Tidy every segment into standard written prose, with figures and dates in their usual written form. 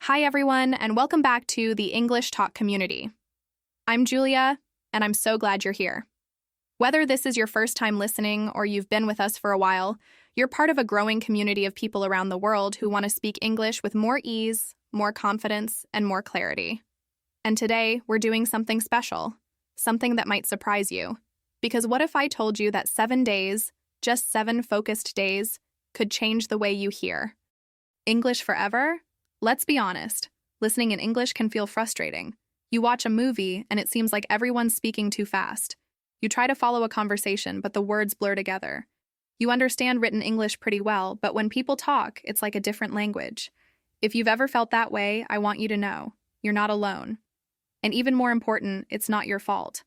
Hi, everyone, and welcome back to the English Talk community. I'm Julia, and I'm so glad you're here. Whether this is your first time listening or you've been with us for a while, you're part of a growing community of people around the world who want to speak English with more ease, more confidence, and more clarity. And today, we're doing something special, something that might surprise you. Because what if I told you that 7 days, just 7 focused days, could change the way you hear? English forever? Let's be honest, listening in English can feel frustrating. You watch a movie, and it seems like everyone's speaking too fast. You try to follow a conversation, but the words blur together. You understand written English pretty well, but when people talk, it's like a different language. If you've ever felt that way, I want you to know, you're not alone. And even more important, it's not your fault.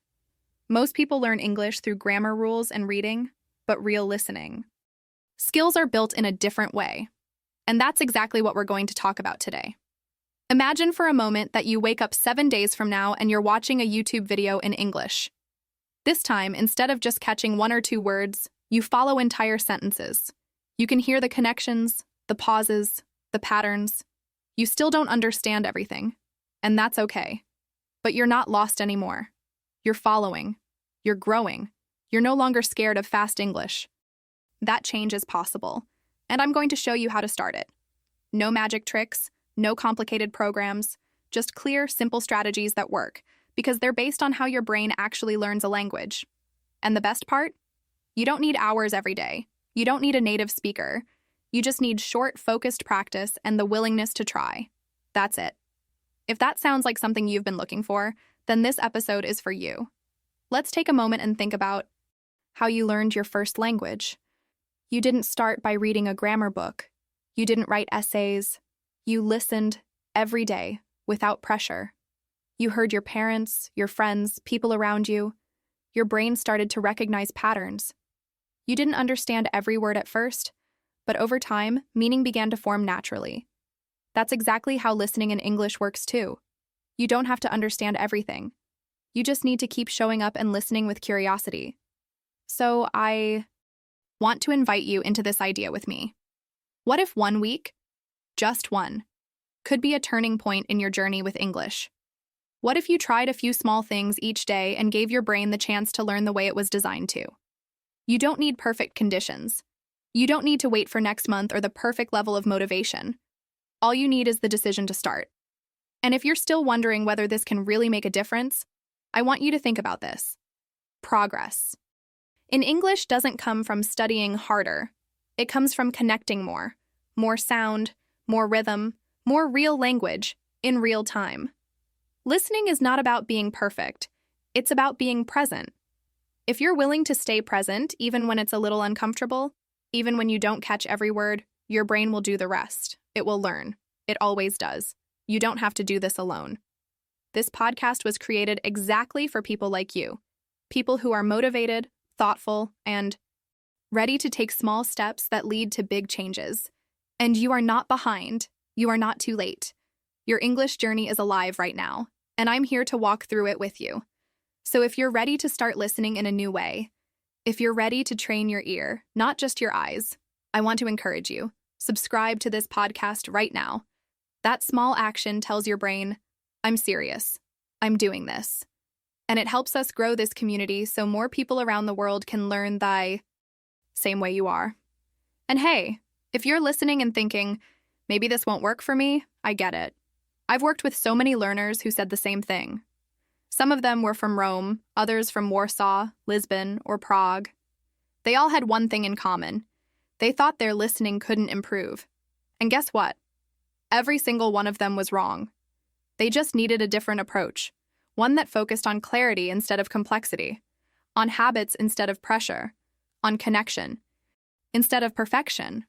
Most people learn English through grammar rules and reading, but real listening. Skills are built in a different way. And that's exactly what we're going to talk about today. Imagine for a moment that you wake up 7 days from now and you're watching a YouTube video in English. This time, instead of just catching 1 or 2 words, you follow entire sentences. You can hear the connections, the pauses, the patterns. You still don't understand everything, and that's okay. But you're not lost anymore. You're following. You're growing. You're no longer scared of fast English. That change is possible. And I'm going to show you how to start it. No magic tricks, no complicated programs, just clear, simple strategies that work, because they're based on how your brain actually learns a language. And the best part? You don't need hours every day. You don't need a native speaker. You just need short, focused practice and the willingness to try. That's it. If that sounds like something you've been looking for, then this episode is for you. Let's take a moment and think about how you learned your first language. You didn't start by reading a grammar book. You didn't write essays. You listened every day without pressure. You heard your parents, your friends, people around you. Your brain started to recognize patterns. You didn't understand every word at first, but over time, meaning began to form naturally. That's exactly how listening in English works too. You don't have to understand everything. You just need to keep showing up and listening with curiosity. So I want to invite you into this idea with me. What if 1 week, just one, could be a turning point in your journey with English? What if you tried a few small things each day and gave your brain the chance to learn the way it was designed to? You don't need perfect conditions. You don't need to wait for next month or the perfect level of motivation. All you need is the decision to start. And if you're still wondering whether this can really make a difference, I want you to think about this. Progress. In English doesn't come from studying harder. It comes from connecting more sound, more rhythm, more real language in real time. Listening is not about being perfect. It's about being present. If you're willing to stay present, even when it's a little uncomfortable, even when you don't catch every word, your brain will do the rest. It will learn. It always does. You don't have to do this alone. This podcast was created exactly for people like you, people who are motivated, thoughtful, and ready to take small steps that lead to big changes. And you are not behind. You are not too late. Your English journey is alive right now, and I'm here to walk through it with you. So if you're ready to start listening in a new way, if you're ready to train your ear, not just your eyes, I want to encourage you. Subscribe to this podcast right now. That small action tells your brain, I'm serious. I'm doing this. And it helps us grow this community so more people around the world can learn the same way you are. And hey, if you're listening and thinking, maybe this won't work for me, I get it. I've worked with so many learners who said the same thing. Some of them were from Rome, others from Warsaw, Lisbon, or Prague. They all had one thing in common. They thought their listening couldn't improve. And guess what? Every single one of them was wrong. They just needed a different approach. One that focused on clarity instead of complexity, on habits instead of pressure, on connection instead of perfection.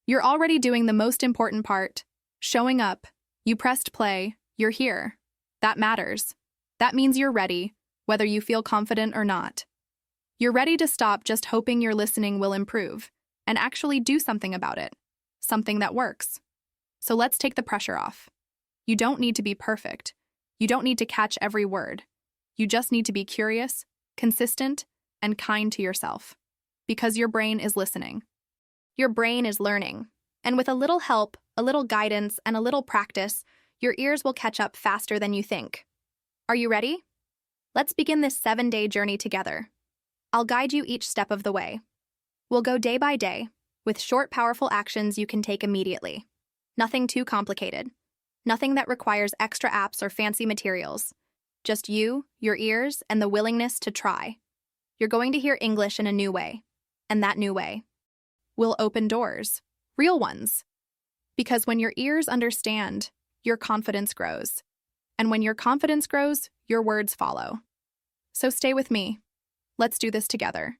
You're already doing the most important part, showing up. You pressed play, you're here. That matters. That means you're ready, whether you feel confident or not. You're ready to stop just hoping your listening will improve and actually do something about it, something that works. So let's take the pressure off. You don't need to be perfect. You don't need to catch every word. You just need to be curious, consistent, and kind to yourself. Because your brain is listening. Your brain is learning. And with a little help, a little guidance, and a little practice, your ears will catch up faster than you think. Are you ready? Let's begin this 7-day journey together. I'll guide you each step of the way. We'll go day by day, with short, powerful actions you can take immediately. Nothing too complicated. Nothing that requires extra apps or fancy materials. Just you, your ears, and the willingness to try. You're going to hear English in a new way. And that new way will open doors. Real ones. Because when your ears understand, your confidence grows. And when your confidence grows, your words follow. So stay with me. Let's do this together.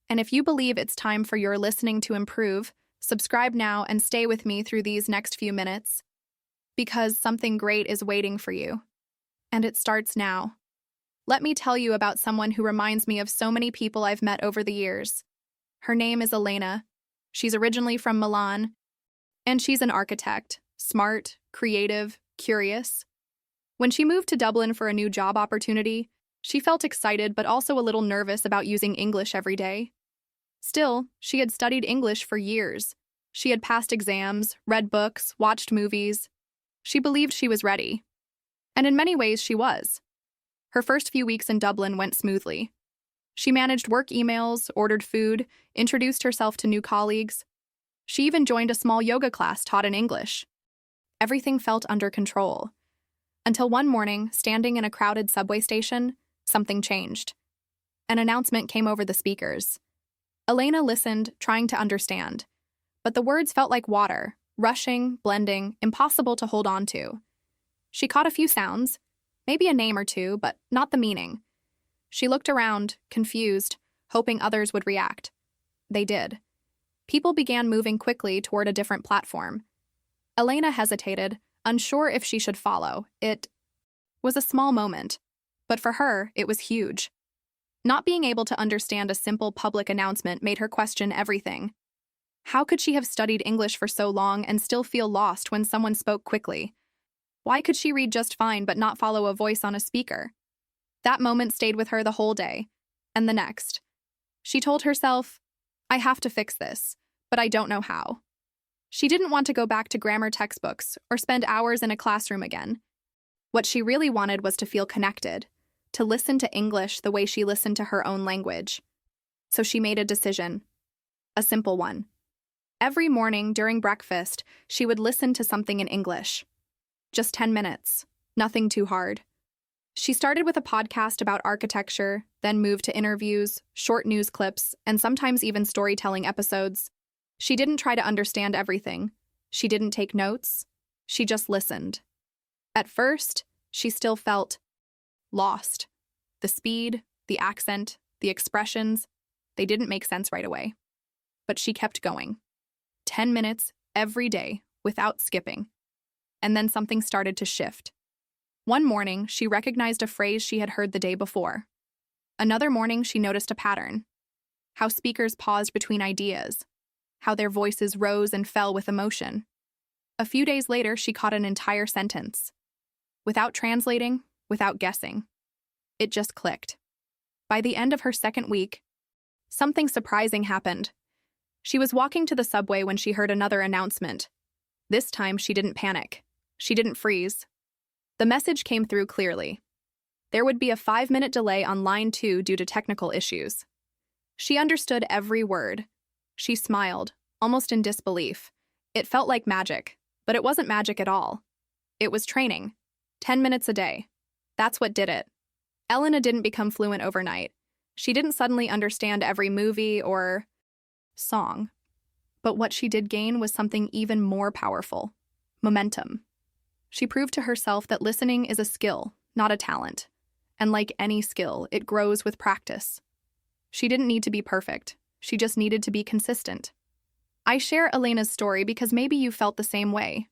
And if you believe it's time for your listening to improve, subscribe now and stay with me through these next few minutes. Because something great is waiting for you. And it starts now. Let me tell you about someone who reminds me of so many people I've met over the years. Her name is Elena. She's originally from Milan, and she's an architect, smart, creative, curious. When she moved to Dublin for a new job opportunity, she felt excited but also a little nervous about using English every day. Still, she had studied English for years. She had passed exams, read books, watched movies. She believed she was ready. And in many ways, she was. Her first few weeks in Dublin went smoothly. She managed work emails, ordered food, introduced herself to new colleagues. She even joined a small yoga class taught in English. Everything felt under control. Until one morning, standing in a crowded subway station, something changed. An announcement came over the speakers. Elena listened, trying to understand. But the words felt like water, rushing, blending, impossible to hold on to. She caught a few sounds, maybe a name or two, but not the meaning. She looked around, confused, hoping others would react. They did. People began moving quickly toward a different platform. Elena hesitated, unsure if she should follow. It was a small moment, but for her, it was huge. Not being able to understand a simple public announcement made her question everything. How could she have studied English for so long and still feel lost when someone spoke quickly? Why could she read just fine but not follow a voice on a speaker? That moment stayed with her the whole day, and the next. She told herself, I have to fix this, but I don't know how. She didn't want to go back to grammar textbooks or spend hours in a classroom again. What she really wanted was to feel connected, to listen to English the way she listened to her own language. So she made a decision, a simple one. Every morning during breakfast, she would listen to something in English. Just 10 minutes, nothing too hard. She started with a podcast about architecture, then moved to interviews, short news clips, and sometimes even storytelling episodes. She didn't try to understand everything. She didn't take notes. She just listened. At first, she still felt lost. The speed, the accent, the expressions, they didn't make sense right away. But she kept going. 10 minutes every day without skipping. And then something started to shift. One morning, she recognized a phrase she had heard the day before. Another morning, she noticed a pattern. How speakers paused between ideas. How their voices rose and fell with emotion. A few days later, she caught an entire sentence. Without translating, without guessing. It just clicked. By the end of her second week, something surprising happened. She was walking to the subway when she heard another announcement. This time, she didn't panic. She didn't freeze. The message came through clearly. There would be a 5-minute delay on line 2 due to technical issues. She understood every word. She smiled, almost in disbelief. It felt like magic, but it wasn't magic at all. It was training. 10 minutes a day. That's what did it. Elena didn't become fluent overnight. She didn't suddenly understand every movie or song. But what she did gain was something even more powerful. Momentum. She proved to herself that listening is a skill, not a talent. And like any skill, it grows with practice. She didn't need to be perfect. She just needed to be consistent. I share Elena's story because maybe you felt the same way.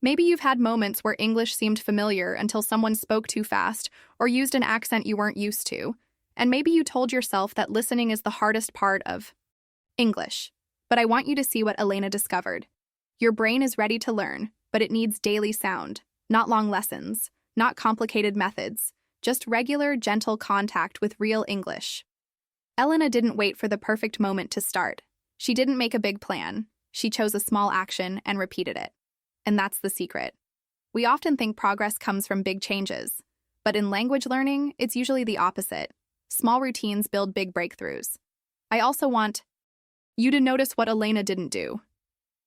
Maybe you've had moments where English seemed familiar until someone spoke too fast or used an accent you weren't used to. And maybe you told yourself that listening is the hardest part of English. But I want you to see what Elena discovered. Your brain is ready to learn, but it needs daily sound, not long lessons, not complicated methods, just regular, gentle contact with real English. Elena didn't wait for the perfect moment to start. She didn't make a big plan. She chose a small action and repeated it. And that's the secret. We often think progress comes from big changes, but in language learning, it's usually the opposite. Small routines build big breakthroughs. I also want you to notice what Elena didn't do.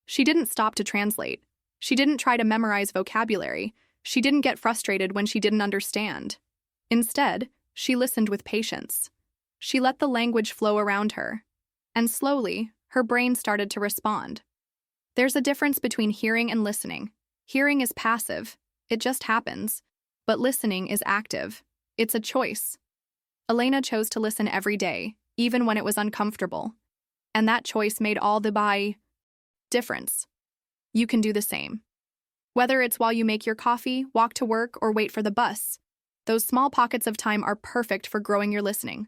She didn't stop to translate. She didn't try to memorize vocabulary. She didn't get frustrated when she didn't understand. Instead, she listened with patience. She let the language flow around her. And slowly, her brain started to respond. There's a difference between hearing and listening. Hearing is passive. It just happens. But listening is active. It's a choice. Elena chose to listen every day, even when it was uncomfortable. And that choice made all the difference. You can do the same. Whether it's while you make your coffee, walk to work, or wait for the bus, those small pockets of time are perfect for growing your listening.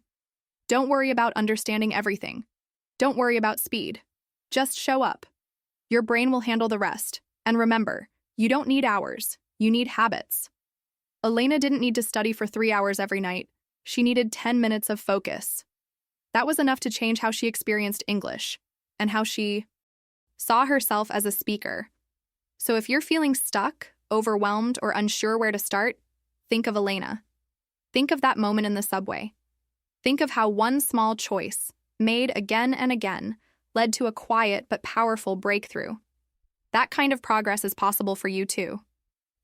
Don't worry about understanding everything. Don't worry about speed. Just show up. Your brain will handle the rest. And remember, you don't need hours. You need habits. Elena didn't need to study for 3 hours every night. She needed 10 minutes of focus. That was enough to change how she experienced English and how she saw herself as a speaker. So if you're feeling stuck, overwhelmed, or unsure where to start, think of Elena. Think of that moment in the subway. Think of how one small choice, made again and again, led to a quiet but powerful breakthrough. That kind of progress is possible for you too.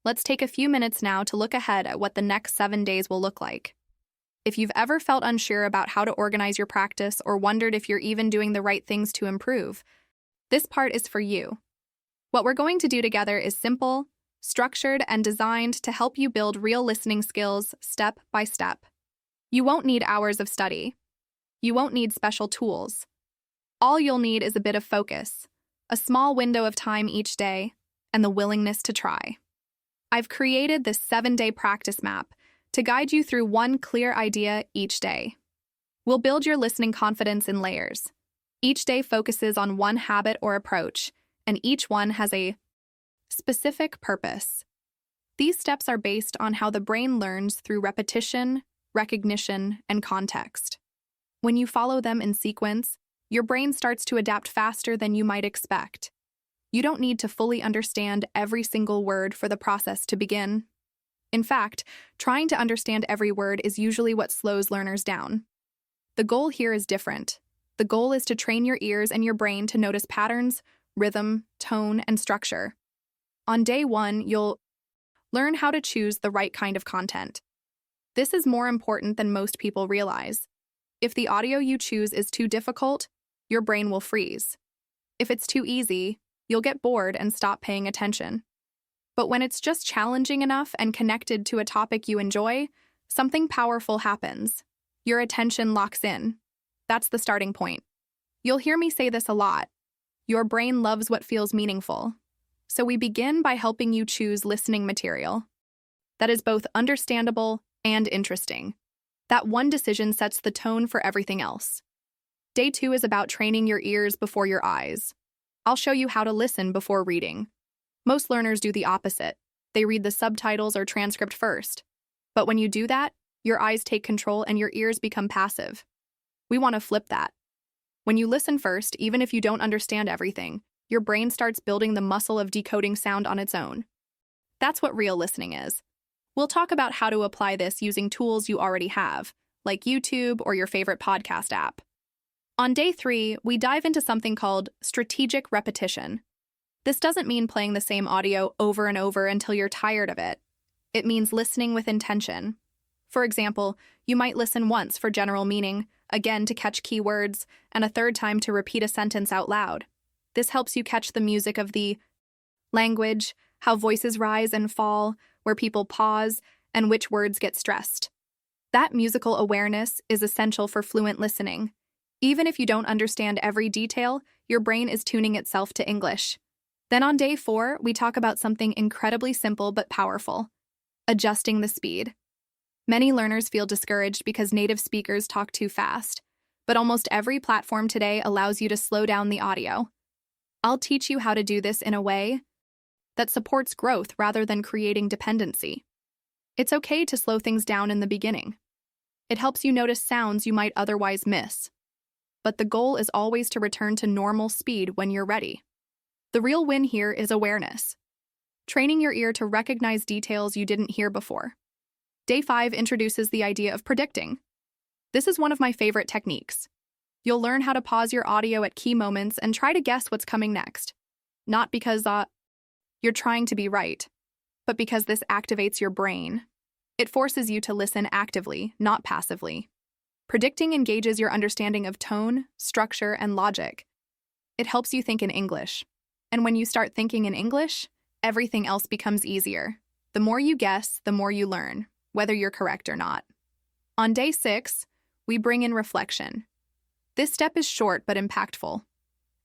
Let's take a few minutes now to look ahead at what the next 7 days will look like. If you've ever felt unsure about how to organize your practice or wondered if you're even doing the right things to improve, this part is for you. What we're going to do together is simple, structured, and designed to help you build real listening skills step by step. You won't need hours of study. You won't need special tools. All you'll need is a bit of focus, a small window of time each day, and the willingness to try. I've created this 7-day practice map to guide you through one clear idea each day. We'll build your listening confidence in layers. Each day focuses on one habit or approach, and each one has a specific purpose. These steps are based on how the brain learns through repetition, recognition, and context. When you follow them in sequence, your brain starts to adapt faster than you might expect. You don't need to fully understand every single word for the process to begin. In fact, trying to understand every word is usually what slows learners down. The goal here is different. The goal is to train your ears and your brain to notice patterns, rhythm, tone, and structure. On day 1, you'll learn how to choose the right kind of content. This is more important than most people realize. If the audio you choose is too difficult, your brain will freeze. If it's too easy, you'll get bored and stop paying attention. But when it's just challenging enough and connected to a topic you enjoy, something powerful happens. Your attention locks in. That's the starting point. You'll hear me say this a lot. Your brain loves what feels meaningful. So we begin by helping you choose listening material that is both understandable and interesting. That one decision sets the tone for everything else. Day 2 is about training your ears before your eyes. I'll show you how to listen before reading. Most learners do the opposite. They read the subtitles or transcript first. But when you do that, your eyes take control and your ears become passive. We want to flip that. When you listen first, even if you don't understand everything, your brain starts building the muscle of decoding sound on its own. That's what real listening is. We'll talk about how to apply this using tools you already have, like YouTube or your favorite podcast app. On day 3, we dive into something called strategic repetition. This doesn't mean playing the same audio over and over until you're tired of it. It means listening with intention. For example, you might listen once for general meaning, again to catch key words, and a third time to repeat a sentence out loud. This helps you catch the music of the language, how voices rise and fall, where people pause, and which words get stressed. That musical awareness is essential for fluent listening. Even if you don't understand every detail, your brain is tuning itself to English. Then on day 4, we talk about something incredibly simple but powerful: adjusting the speed. Many learners feel discouraged because native speakers talk too fast, but almost every platform today allows you to slow down the audio. I'll teach you how to do this in a way that supports growth rather than creating dependency. It's okay to slow things down in the beginning. It helps you notice sounds you might otherwise miss. But the goal is always to return to normal speed when you're ready. The real win here is awareness. training your ear to recognize details you didn't hear before. Day 5 introduces the idea of predicting. This is one of my favorite techniques. You'll learn how to pause your audio at key moments and try to guess what's coming next. Not because you're trying to be right, but because this activates your brain. It forces you to listen actively, not passively. Predicting engages your understanding of tone, structure, and logic. It helps you think in English. And when you start thinking in English, everything else becomes easier. The more you guess, the more you learn, whether you're correct or not. On day 6, we bring in reflection. This step is short but impactful.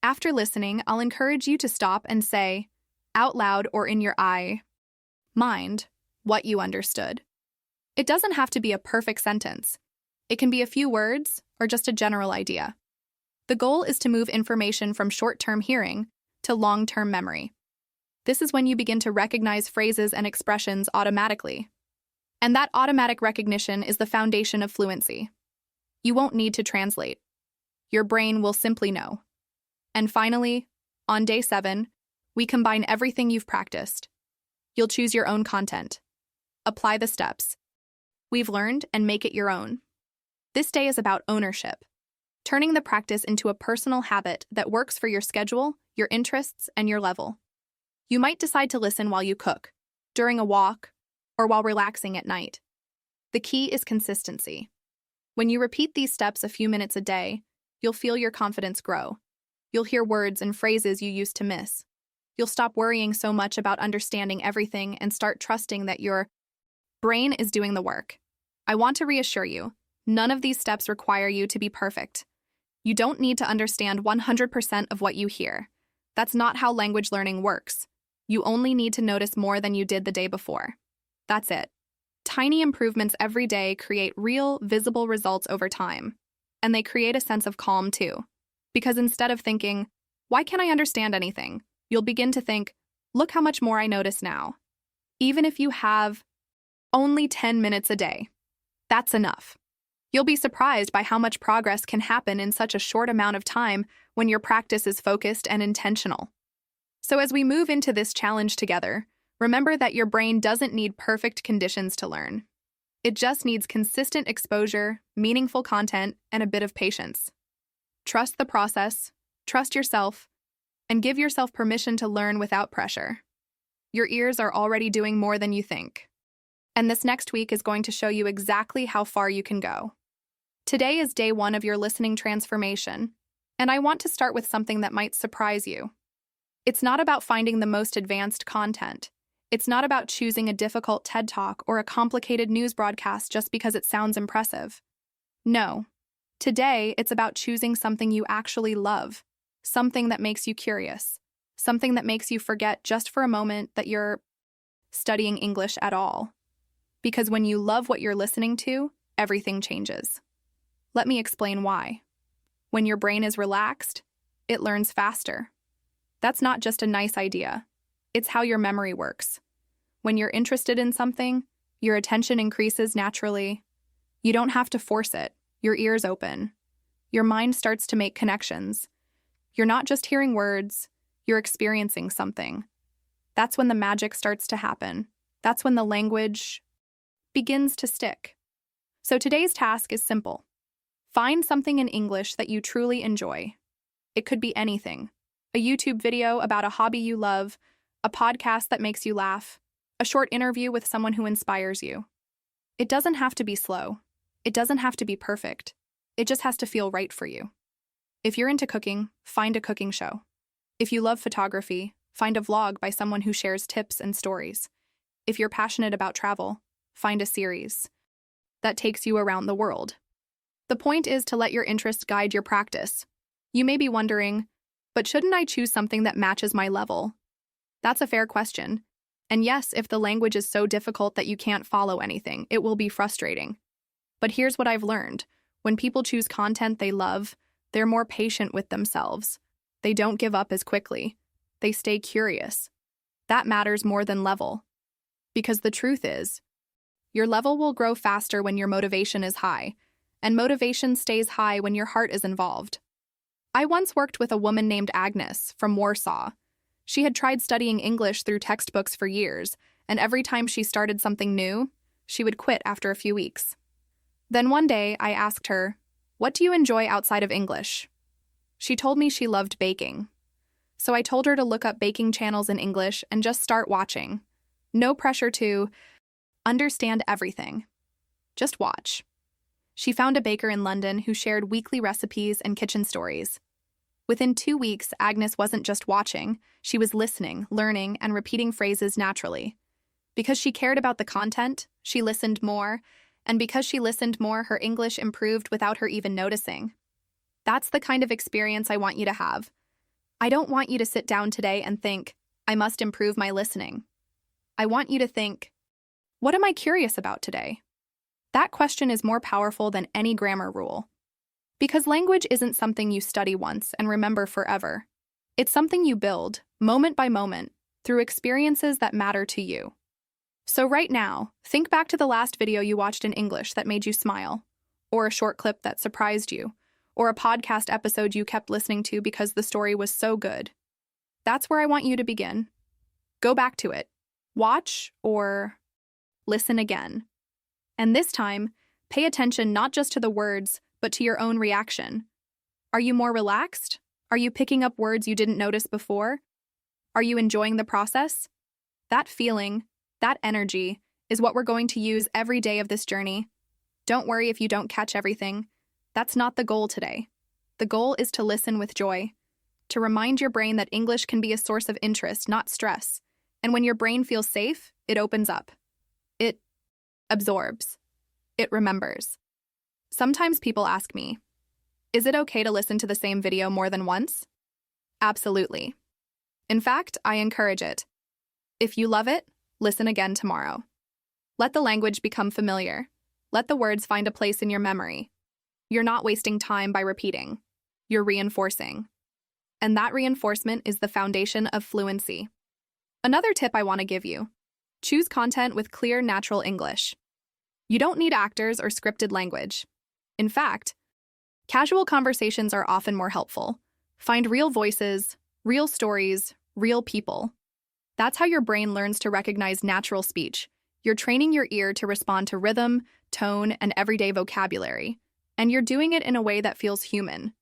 After listening, I'll encourage you to stop and say, out loud or in your mind, what you understood. It doesn't have to be a perfect sentence. It can be a few words or just a general idea. The goal is to move information from short-term hearing to long-term memory. This is when you begin to recognize phrases and expressions automatically. And that automatic recognition is the foundation of fluency. You won't need to translate. Your brain will simply know. And finally, on day 7, we combine everything you've practiced. You'll choose your own content. Apply the steps we've learned and make it your own. This day is about ownership, turning the practice into a personal habit that works for your schedule, your interests, and your level. You might decide to listen while you cook, during a walk, or while relaxing at night. The key is consistency. When you repeat these steps a few minutes a day, you'll feel your confidence grow. You'll hear words and phrases you used to miss. You'll stop worrying so much about understanding everything and start trusting that your brain is doing the work. I want to reassure you, none of these steps require you to be perfect. You don't need to understand 100% of what you hear. That's not how language learning works. You only need to notice more than you did the day before. That's it. Tiny improvements every day create real, visible results over time. And they create a sense of calm too. Because instead of thinking, why can't I understand anything? You'll begin to think, look how much more I notice now. Even if you have only 10 minutes a day, that's enough. You'll be surprised by how much progress can happen in such a short amount of time when your practice is focused and intentional. So as we move into this challenge together, remember that your brain doesn't need perfect conditions to learn. It just needs consistent exposure, meaningful content, and a bit of patience. Trust the process, trust yourself, and give yourself permission to learn without pressure. Your ears are already doing more than you think. And this next week is going to show you exactly how far you can go. Today is day 1 of your listening transformation, and I want to start with something that might surprise you. It's not about finding the most advanced content. It's not about choosing a difficult TED Talk or a complicated news broadcast just because it sounds impressive. No. Today, it's about choosing something you actually love, something that makes you curious, something that makes you forget just for a moment that you're studying English at all. Because when you love what you're listening to, everything changes. Let me explain why. When your brain is relaxed, it learns faster. That's not just a nice idea. It's how your memory works. When you're interested in something, your attention increases naturally. You don't have to force it. Your ears open. Your mind starts to make connections. You're not just hearing words, you're experiencing something. That's when the magic starts to happen. That's when the language begins to stick. So today's task is simple. Find something in English that you truly enjoy. It could be anything. A YouTube video about a hobby you love, a podcast that makes you laugh, a short interview with someone who inspires you. It doesn't have to be slow. It doesn't have to be perfect. It just has to feel right for you. If you're into cooking, find a cooking show. If you love photography, find a vlog by someone who shares tips and stories. If you're passionate about travel, find a series that takes you around the world. The point is to let your interest guide your practice. You may be wondering, but shouldn't I choose something that matches my level? That's a fair question. And yes, if the language is so difficult that you can't follow anything, it will be frustrating. But here's what I've learned. When people choose content they love, they're more patient with themselves. They don't give up as quickly. They stay curious. That matters more than level. Because the truth is, your level will grow faster when your motivation is high, and motivation stays high when your heart is involved. I once worked with a woman named Agnes from Warsaw. She had tried studying English through textbooks for years, and every time she started something new, she would quit after a few weeks. Then one day, I asked her, "What do you enjoy outside of English?" She told me she loved baking. So I told her to look up baking channels in English and just start watching. No pressure to understand everything. Just watch. She found a baker in London who shared weekly recipes and kitchen stories. Within 2 weeks, Agnes wasn't just watching, she was listening, learning, and repeating phrases naturally. Because she cared about the content, she listened more, and because she listened more, her English improved without her even noticing. That's the kind of experience I want you to have. I don't want you to sit down today and think, I must improve my listening. I want you to think, what am I curious about today? That question is more powerful than any grammar rule. Because language isn't something you study once and remember forever. It's something you build, moment by moment, through experiences that matter to you. So right now, think back to the last video you watched in English that made you smile, or a short clip that surprised you, or a podcast episode you kept listening to because the story was so good. That's where I want you to begin. Go back to it. Watch or listen again. And this time, pay attention not just to the words, but to your own reaction. Are you more relaxed? Are you picking up words you didn't notice before? Are you enjoying the process? That feeling, that energy, is what we're going to use every day of this journey. Don't worry if you don't catch everything. That's not the goal today. The goal is to listen with joy, to remind your brain that English can be a source of interest, not stress. And when your brain feels safe, it opens up. It absorbs. It remembers. Sometimes people ask me, is it okay to listen to the same video more than once? Absolutely. In fact, I encourage it. If you love it, listen again tomorrow. Let the language become familiar. Let the words find a place in your memory. You're not wasting time by repeating. You're reinforcing. And that reinforcement is the foundation of fluency. Another tip I want to give you. Choose content with clear, natural English. You don't need actors or scripted language. In fact, casual conversations are often more helpful. Find real voices, real stories, real people. That's how your brain learns to recognize natural speech. You're training your ear to respond to rhythm, tone, and everyday vocabulary. And you're doing it in a way that feels human.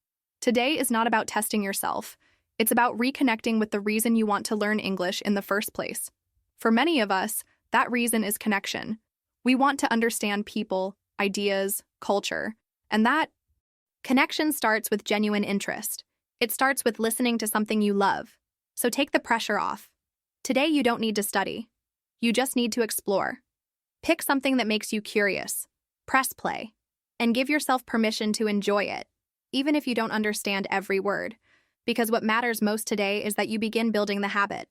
Today is not about testing yourself. It's about reconnecting with the reason you want to learn English in the first place. For many of us, that reason is connection. We want to understand people, ideas, culture, and that connection starts with genuine interest. It starts with listening to something you love. So take the pressure off. Today you don't need to study. You just need to explore. Pick something that makes you curious. Press play. And give yourself permission to enjoy it, even if you don't understand every word. Because what matters most today is that you begin building the habit.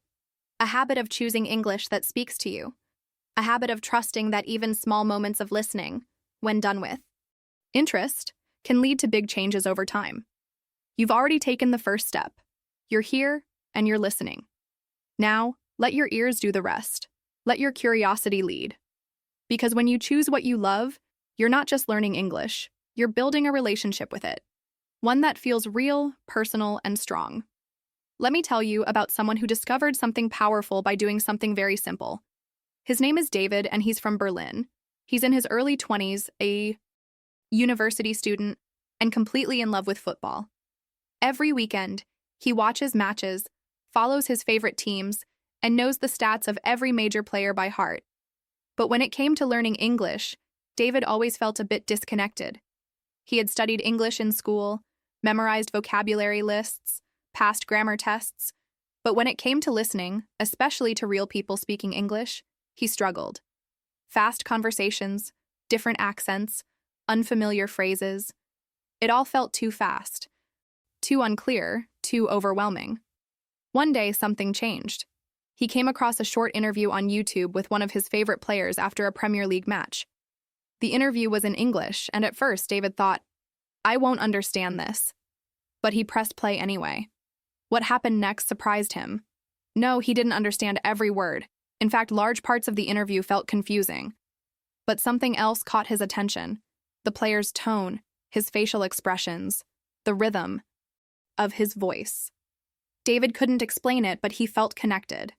A habit of choosing English that speaks to you. A habit of trusting that even small moments of listening, when done with interest, can lead to big changes over time. You've already taken the first step. You're here and you're listening. Now, let your ears do the rest. Let your curiosity lead. Because when you choose what you love, you're not just learning English, you're building a relationship with it. One that feels real, personal, and strong. Let me tell you about someone who discovered something powerful by doing something very simple. His name is David, and he's from Berlin. He's in his early 20s, a university student, and completely in love with football. Every weekend, he watches matches, follows his favorite teams, and knows the stats of every major player by heart. But when it came to learning English, David always felt a bit disconnected. He had studied English in school, memorized vocabulary lists, passed grammar tests, but when it came to listening, especially to real people speaking English, he struggled. Fast conversations, different accents, unfamiliar phrases. It all felt too fast, too unclear, too overwhelming. One day, something changed. He came across a short interview on YouTube with one of his favorite players after a Premier League match. The interview was in English, and at first David thought, I won't understand this. But he pressed play anyway. What happened next surprised him. No, he didn't understand every word. In fact, large parts of the interview felt confusing. But something else caught his attention. The player's tone, his facial expressions, the rhythm of his voice. David couldn't explain it, but he felt connected.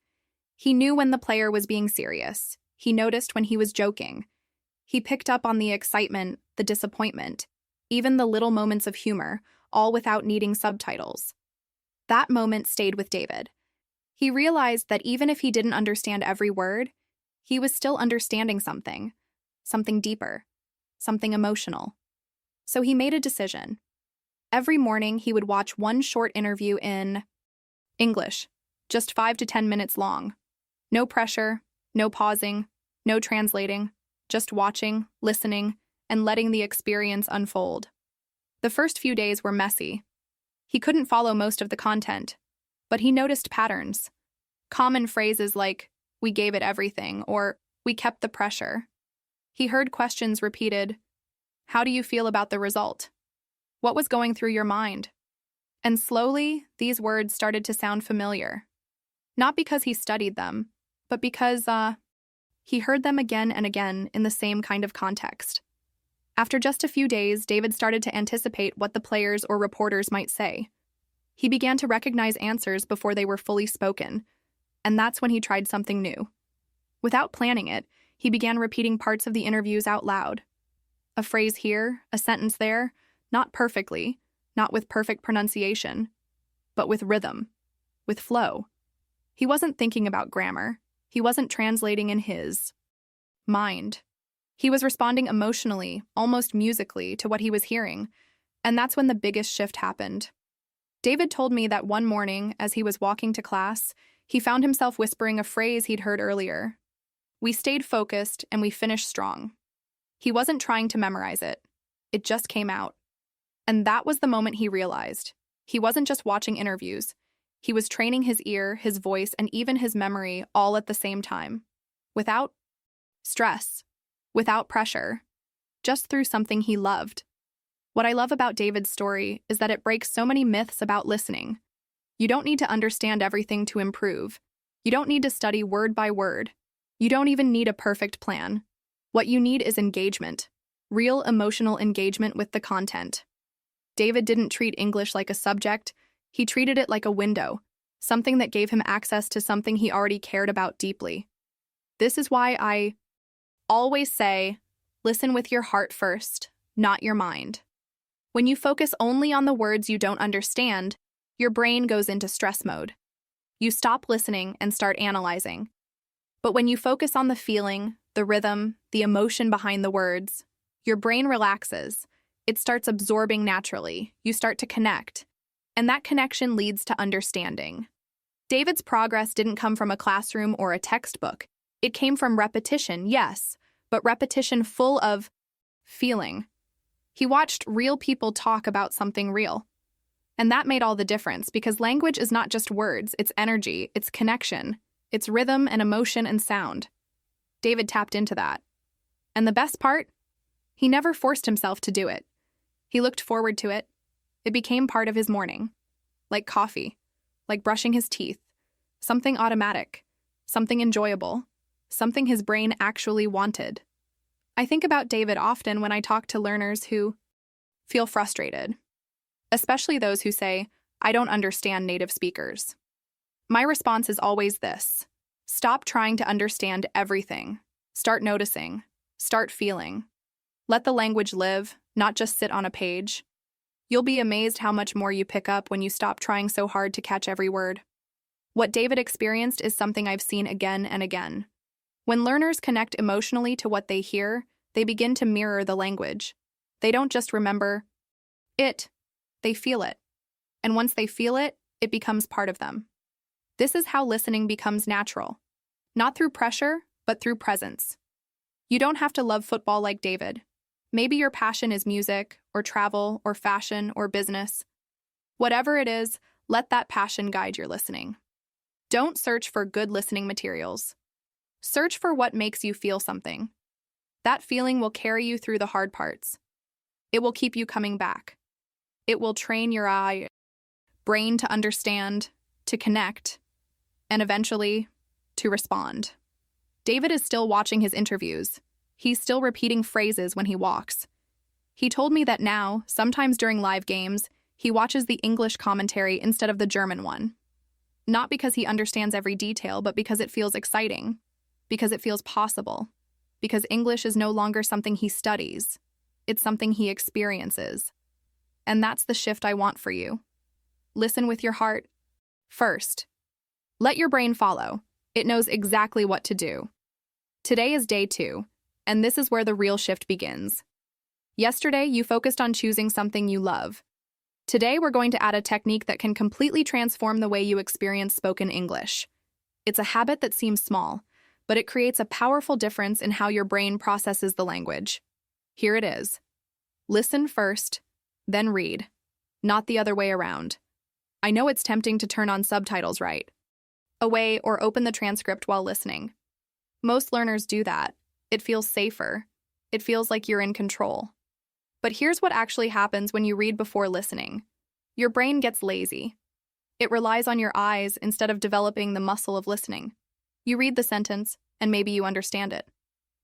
He knew when the player was being serious. He noticed when he was joking. He picked up on the excitement, the disappointment, even the little moments of humor, all without needing subtitles. That moment stayed with David. He realized that even if he didn't understand every word, he was still understanding something deeper, something emotional. So he made a decision. Every morning, he would watch one short interview in English, just 5 to 10 minutes long. No pressure, no pausing, no translating, just watching, listening, and letting the experience unfold. The first few days were messy. He couldn't follow most of the content, but he noticed patterns. Common phrases like, "We gave it everything," or "We kept the pressure." He heard questions repeated, "How do you feel about the result? What was going through your mind?" And slowly, these words started to sound familiar. Not because he studied them, but because, he heard them again and again in the same kind of context. After just a few days, David started to anticipate what the players or reporters might say. He began to recognize answers before they were fully spoken, and that's when he tried something new. Without planning it, he began repeating parts of the interviews out loud. A phrase here, a sentence there, not perfectly, not with perfect pronunciation, but with rhythm, with flow. He wasn't thinking about grammar. He wasn't translating in his mind. He was responding emotionally, almost musically, to what he was hearing, and that's when the biggest shift happened. David told me that one morning, as he was walking to class, he found himself whispering a phrase he'd heard earlier. We stayed focused, and we finished strong. He wasn't trying to memorize it. It just came out. And that was the moment he realized. He wasn't just watching interviews. He was training his ear, his voice, and even his memory all at the same time. Without stress, without pressure, just through something he loved. What I love about David's story is that it breaks so many myths about listening. You don't need to understand everything to improve. You don't need to study word by word. You don't even need a perfect plan. What you need is engagement, real emotional engagement with the content. David didn't treat English like a subject. He treated it like a window, something that gave him access to something he already cared about deeply. This is why I always say, listen with your heart first, not your mind. When you focus only on the words you don't understand, your brain goes into stress mode. You stop listening and start analyzing. But when you focus on the feeling, the rhythm, the emotion behind the words, your brain relaxes. It starts absorbing naturally. You start to connect. And that connection leads to understanding. David's progress didn't come from a classroom or a textbook. It came from repetition, yes, but repetition full of feeling. He watched real people talk about something real. And that made all the difference because language is not just words, it's energy, it's connection, it's rhythm and emotion and sound. David tapped into that. And the best part? He never forced himself to do it. He looked forward to it. It became part of his morning. Like coffee, like brushing his teeth. Something automatic, something enjoyable, something his brain actually wanted. I think about David often when I talk to learners who feel frustrated, especially those who say, I don't understand native speakers. My response is always this: stop trying to understand everything. Start noticing. Start feeling. Let the language live, not just sit on a page. You'll be amazed how much more you pick up when you stop trying so hard to catch every word. What David experienced is something I've seen again and again. When learners connect emotionally to what they hear, they begin to mirror the language. They don't just remember it, they feel it. And once they feel it, it becomes part of them. This is how listening becomes natural. Not through pressure, but through presence. You don't have to love football like David. Maybe your passion is music, or travel, or fashion, or business. Whatever it is, let that passion guide your listening. Don't search for good listening materials. Search for what makes you feel something. That feeling will carry you through the hard parts. It will keep you coming back. It will train your brain to understand, to connect, and eventually, to respond. David is still watching his interviews. He's still repeating phrases when he walks. He told me that now, sometimes during live games, he watches the English commentary instead of the German one. Not because he understands every detail, but because it feels exciting, because it feels possible, because English is no longer something he studies, it's something he experiences. And that's the shift I want for you. Listen with your heart. First, let your brain follow. It knows exactly what to do. Today is day 2, and this is where the real shift begins. Yesterday, you focused on choosing something you love. Today, we're going to add a technique that can completely transform the way you experience spoken English. It's a habit that seems small, but it creates a powerful difference in how your brain processes the language. Here it is. Listen first, then read. Not the other way around. I know it's tempting to turn on subtitles, right? Away or open the transcript while listening. Most learners do that. It feels safer. It feels like you're in control. But here's what actually happens when you read before listening. Your brain gets lazy. It relies on your eyes instead of developing the muscle of listening. You read the sentence, and maybe you understand it.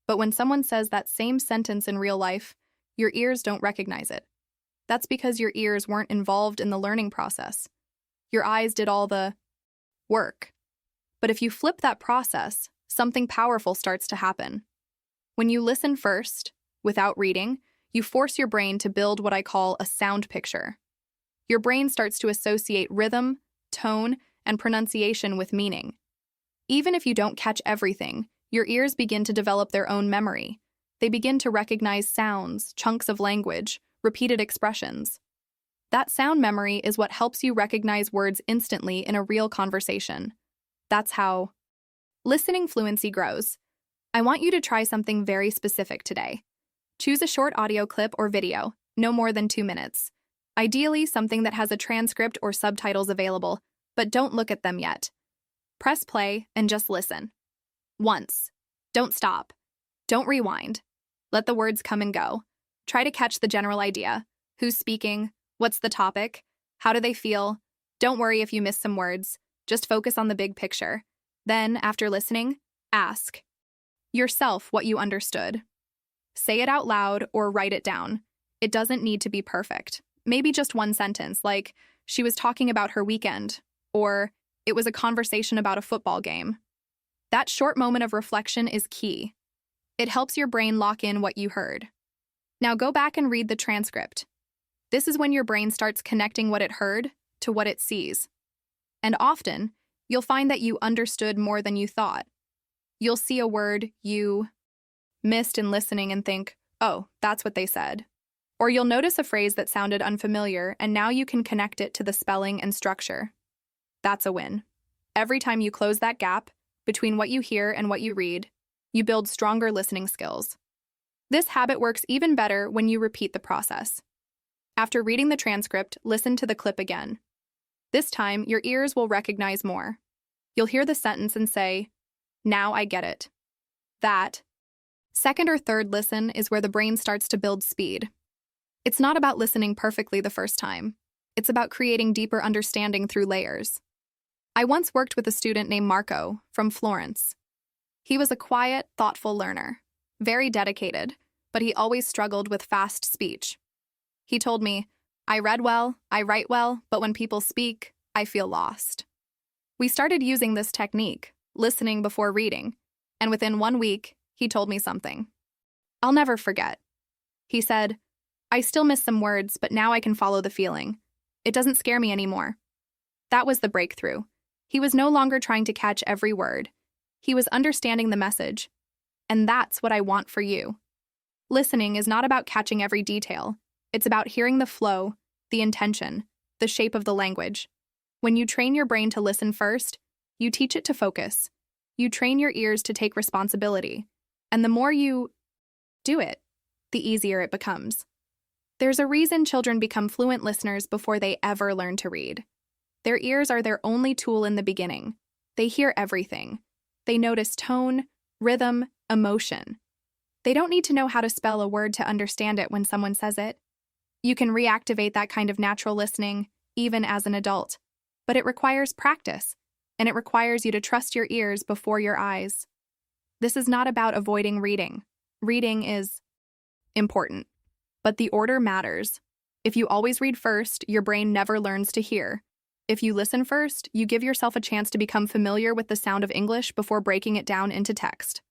But when someone says that same sentence in real life, your ears don't recognize it. That's because your ears weren't involved in the learning process. Your eyes did all the work. But if you flip that process, something powerful starts to happen. When you listen first, without reading, you force your brain to build what I call a sound picture. Your brain starts to associate rhythm, tone, and pronunciation with meaning. Even if you don't catch everything, your ears begin to develop their own memory. They begin to recognize sounds, chunks of language, repeated expressions. That sound memory is what helps you recognize words instantly in a real conversation. That's how listening fluency grows. I want you to try something very specific today. Choose a short audio clip or video, no more than 2 minutes. Ideally, something that has a transcript or subtitles available, but don't look at them yet. Press play and just listen. Once. Don't stop. Don't rewind. Let the words come and go. Try to catch the general idea. Who's speaking? What's the topic? How do they feel? Don't worry if you miss some words. Just focus on the big picture. Then, after listening, ask yourself what you understood. Say it out loud or write it down. It doesn't need to be perfect. Maybe just one sentence, like, she was talking about her weekend, or it was a conversation about a football game. That short moment of reflection is key. It helps your brain lock in what you heard. Now go back and read the transcript. This is when your brain starts connecting what it heard to what it sees. And often, you'll find that you understood more than you thought. You'll see a word you missed in listening and think, oh, that's what they said. Or you'll notice a phrase that sounded unfamiliar and now you can connect it to the spelling and structure. That's a win. Every time you close that gap between what you hear and what you read, you build stronger listening skills. This habit works even better when you repeat the process. After reading the transcript, listen to the clip again. This time, your ears will recognize more. You'll hear the sentence and say, now I get it. That second or third listen is where the brain starts to build speed. It's not about listening perfectly the first time. It's about creating deeper understanding through layers. I once worked with a student named Marco from Florence. He was a quiet, thoughtful learner, very dedicated, but he always struggled with fast speech. He told me, I read well, I write well, but when people speak, I feel lost. We started using this technique, listening before reading, and within 1 week, he told me something I'll never forget. He said, I still miss some words, but now I can follow the feeling. It doesn't scare me anymore. That was the breakthrough. He was no longer trying to catch every word. He was understanding the message. And that's what I want for you. Listening is not about catching every detail. It's about hearing the flow, the intention, the shape of the language. When you train your brain to listen first, you teach it to focus. You train your ears to take responsibility. And the more you do it, the easier it becomes. There's a reason children become fluent listeners before they ever learn to read. Their ears are their only tool in the beginning. They hear everything. They notice tone, rhythm, emotion. They don't need to know how to spell a word to understand it when someone says it. You can reactivate that kind of natural listening, even as an adult. But it requires practice, and it requires you to trust your ears before your eyes. This is not about avoiding reading. Reading is important, but the order matters. If you always read first, your brain never learns to hear. If you listen first, you give yourself a chance to become familiar with the sound of English before breaking it down into text.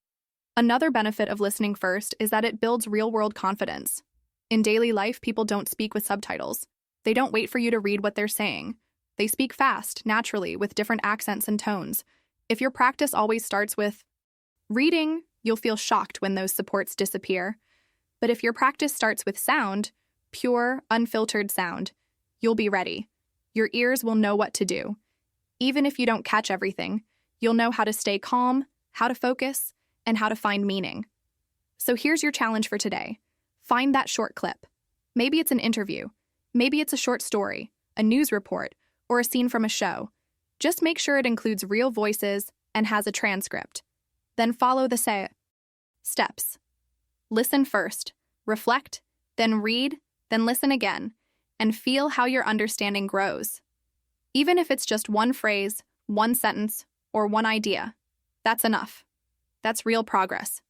Another benefit of listening first is that it builds real-world confidence. In daily life, people don't speak with subtitles. They don't wait for you to read what they're saying. They speak fast, naturally, with different accents and tones. If your practice always starts with reading, you'll feel shocked when those supports disappear. But if your practice starts with sound, pure, unfiltered sound, you'll be ready. Your ears will know what to do. Even if you don't catch everything, you'll know how to stay calm, how to focus, and how to find meaning. So here's your challenge for today. Find that short clip. Maybe it's an interview. Maybe it's a short story, a news report, or a scene from a show. Just make sure it includes real voices and has a transcript. Then follow the steps. Listen first, reflect, then read, then listen again, and feel how your understanding grows. Even if it's just one phrase, one sentence, or one idea, that's enough. That's real progress.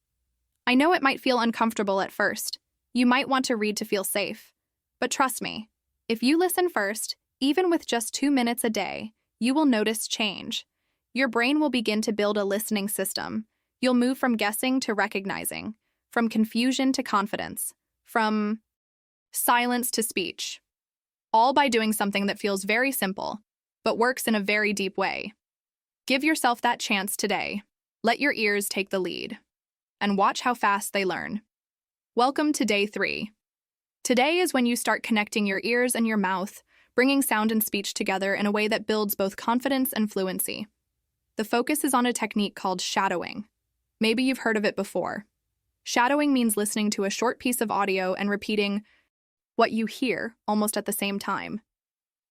I know it might feel uncomfortable at first. You might want to read to feel safe. But trust me, if you listen first, even with just 2 minutes a day, you will notice change. Your brain will begin to build a listening system. You'll move from guessing to recognizing, from confusion to confidence, from silence to speech. All by doing something that feels very simple, but works in a very deep way. Give yourself that chance today. Let your ears take the lead. And watch how fast they learn. Welcome to day 3. Today is when you start connecting your ears and your mouth, bringing sound and speech together in a way that builds both confidence and fluency. The focus is on a technique called shadowing. Maybe you've heard of it before. Shadowing means listening to a short piece of audio and repeating what you hear almost at the same time.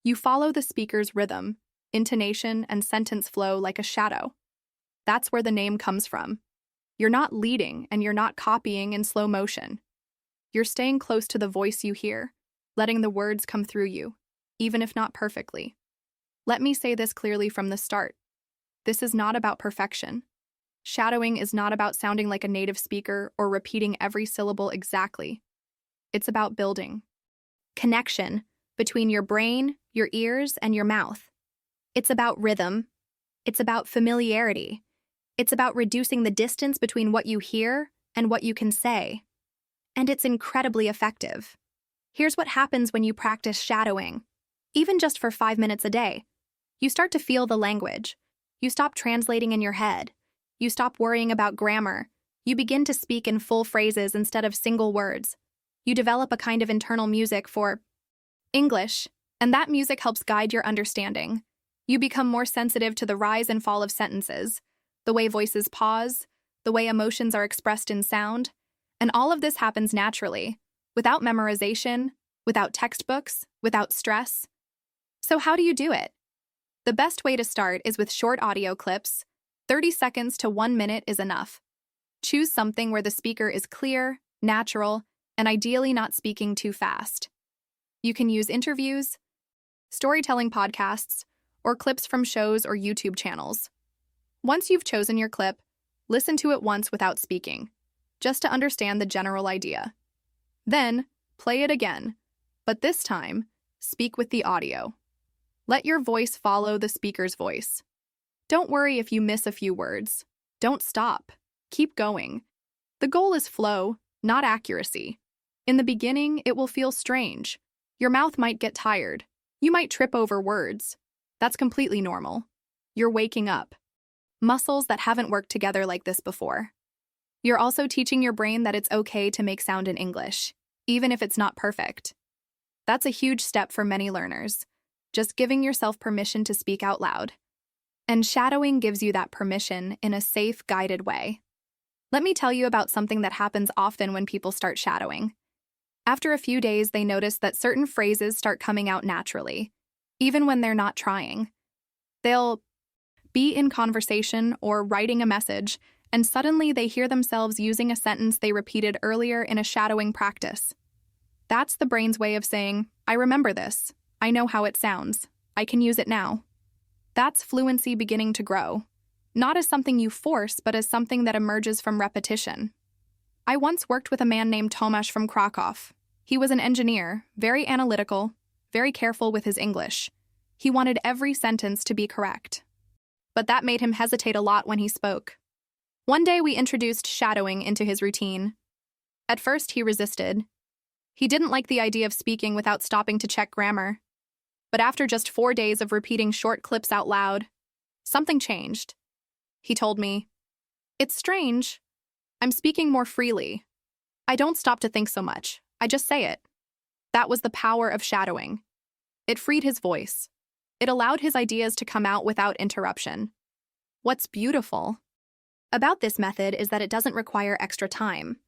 You follow the speaker's rhythm, intonation, and sentence flow like a shadow. That's where the name comes from. You're not leading and you're not copying in slow motion. You're staying close to the voice you hear, letting the words come through you, even if not perfectly. Let me say this clearly from the start. This is not about perfection. Shadowing is not about sounding like a native speaker or repeating every syllable exactly. It's about building connection between your brain, your ears, and your mouth. It's about rhythm. It's about familiarity. It's about reducing the distance between what you hear and what you can say. And it's incredibly effective. Here's what happens when you practice shadowing. Even just for 5 minutes a day, you start to feel the language. You stop translating in your head. You stop worrying about grammar. You begin to speak in full phrases instead of single words. You develop a kind of internal music for English, and that music helps guide your understanding. You become more sensitive to the rise and fall of sentences, the way voices pause, the way emotions are expressed in sound, and all of this happens naturally, without memorization, without textbooks, without stress. So how do you do it? The best way to start is with short audio clips. 30 seconds to 1 minute is enough. Choose something where the speaker is clear, natural, and ideally not speaking too fast. You can use interviews, storytelling podcasts, or clips from shows or YouTube channels. Once you've chosen your clip, listen to it once without speaking, just to understand the general idea. Then, play it again, but this time, speak with the audio. Let your voice follow the speaker's voice. Don't worry if you miss a few words. Don't stop. Keep going. The goal is flow, not accuracy. In the beginning, it will feel strange. Your mouth might get tired. You might trip over words. That's completely normal. You're waking up. Muscles that haven't worked together like this before. You're also teaching your brain that it's okay to make sound in English, even if it's not perfect. That's a huge step for many learners, just giving yourself permission to speak out loud. And shadowing gives you that permission in a safe, guided way. Let me tell you about something that happens often when people start shadowing. After a few days, they notice that certain phrases start coming out naturally, even when they're not trying. They'll be in conversation or writing a message, and suddenly they hear themselves using a sentence they repeated earlier in a shadowing practice. That's the brain's way of saying, I remember this. I know how it sounds. I can use it now. That's fluency beginning to grow, not as something you force, but as something that emerges from repetition. I once worked with a man named Tomasz from Krakow. He was an engineer, very analytical, very careful with his English. He wanted every sentence to be correct. But that made him hesitate a lot when he spoke. One day we introduced shadowing into his routine. At first, he resisted. He didn't like the idea of speaking without stopping to check grammar. But after just 4 days of repeating short clips out loud, something changed. He told me, "It's strange. I'm speaking more freely. I don't stop to think so much. I just say it." That was the power of shadowing. It freed his voice. It allowed his ideas to come out without interruption. What's beautiful about this method is that it doesn't require extra time.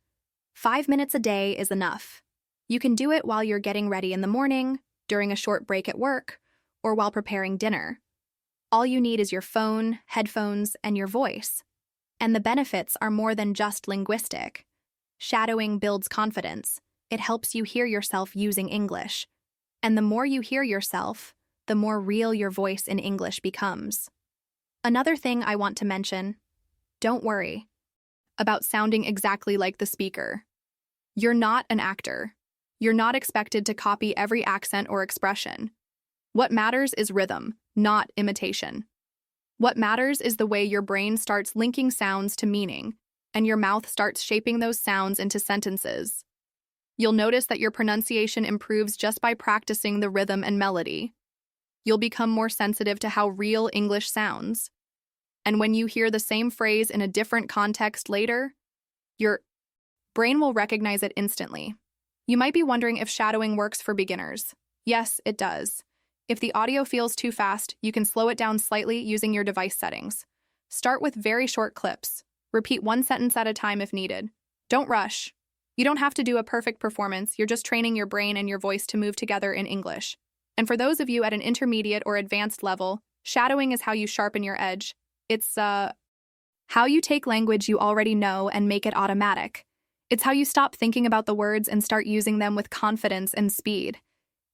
5 minutes a day is enough. You can do it while you're getting ready in the morning, during a short break at work, or while preparing dinner. All you need is your phone, headphones, and your voice. And the benefits are more than just linguistic. Shadowing builds confidence. It helps you hear yourself using English. And the more you hear yourself, the more real your voice in English becomes. Another thing I want to mention, don't worry about sounding exactly like the speaker. You're not an actor. You're not expected to copy every accent or expression. What matters is rhythm, not imitation. What matters is the way your brain starts linking sounds to meaning, and your mouth starts shaping those sounds into sentences. You'll notice that your pronunciation improves just by practicing the rhythm and melody. You'll become more sensitive to how real English sounds. And when you hear the same phrase in a different context later, your brain will recognize it instantly. You might be wondering if shadowing works for beginners. Yes, it does. If the audio feels too fast, you can slow it down slightly using your device settings. Start with very short clips. Repeat one sentence at a time if needed. Don't rush. You don't have to do a perfect performance, you're just training your brain and your voice to move together in English. And for those of you at an intermediate or advanced level, shadowing is how you sharpen your edge. It's how you take language you already know and make it automatic. It's how you stop thinking about the words and start using them with confidence and speed.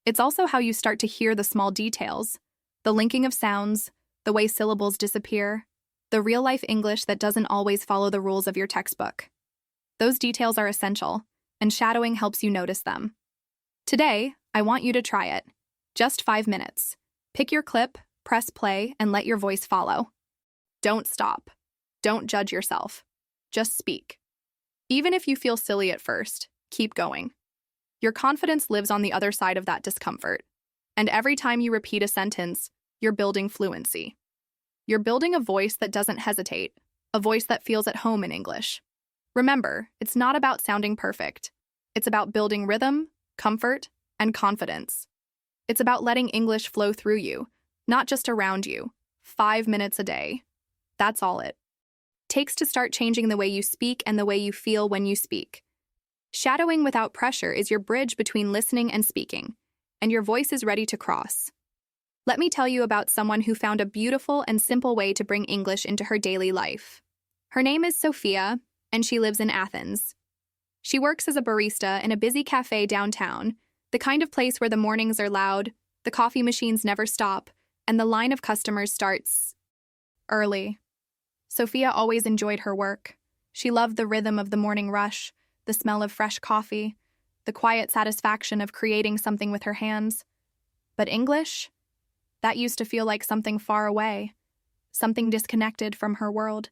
It's also how you start to hear the small details, the linking of sounds, the way syllables disappear, the real-life English that doesn't always follow the rules of your textbook. Those details are essential, and shadowing helps you notice them. Today, I want you to try it. Just 5 minutes. Pick your clip, press play, and let your voice follow. Don't stop. Don't judge yourself. Just speak. Even if you feel silly at first, keep going. Your confidence lives on the other side of that discomfort. And every time you repeat a sentence, you're building fluency. You're building a voice that doesn't hesitate, a voice that feels at home in English. Remember, it's not about sounding perfect. It's about building rhythm, comfort, and confidence. It's about letting English flow through you, not just around you. 5 minutes a day. That's all it takes to start changing the way you speak and the way you feel when you speak. Shadowing without pressure is your bridge between listening and speaking, and your voice is ready to cross. Let me tell you about someone who found a beautiful and simple way to bring English into her daily life. Her name is Sophia, and she lives in Athens. She works as a barista in a busy cafe downtown, the kind of place where the mornings are loud, the coffee machines never stop, and the line of customers starts early. Sophia always enjoyed her work. She loved the rhythm of the morning rush, the smell of fresh coffee, the quiet satisfaction of creating something with her hands. But English? That used to feel like something far away, something disconnected from her world,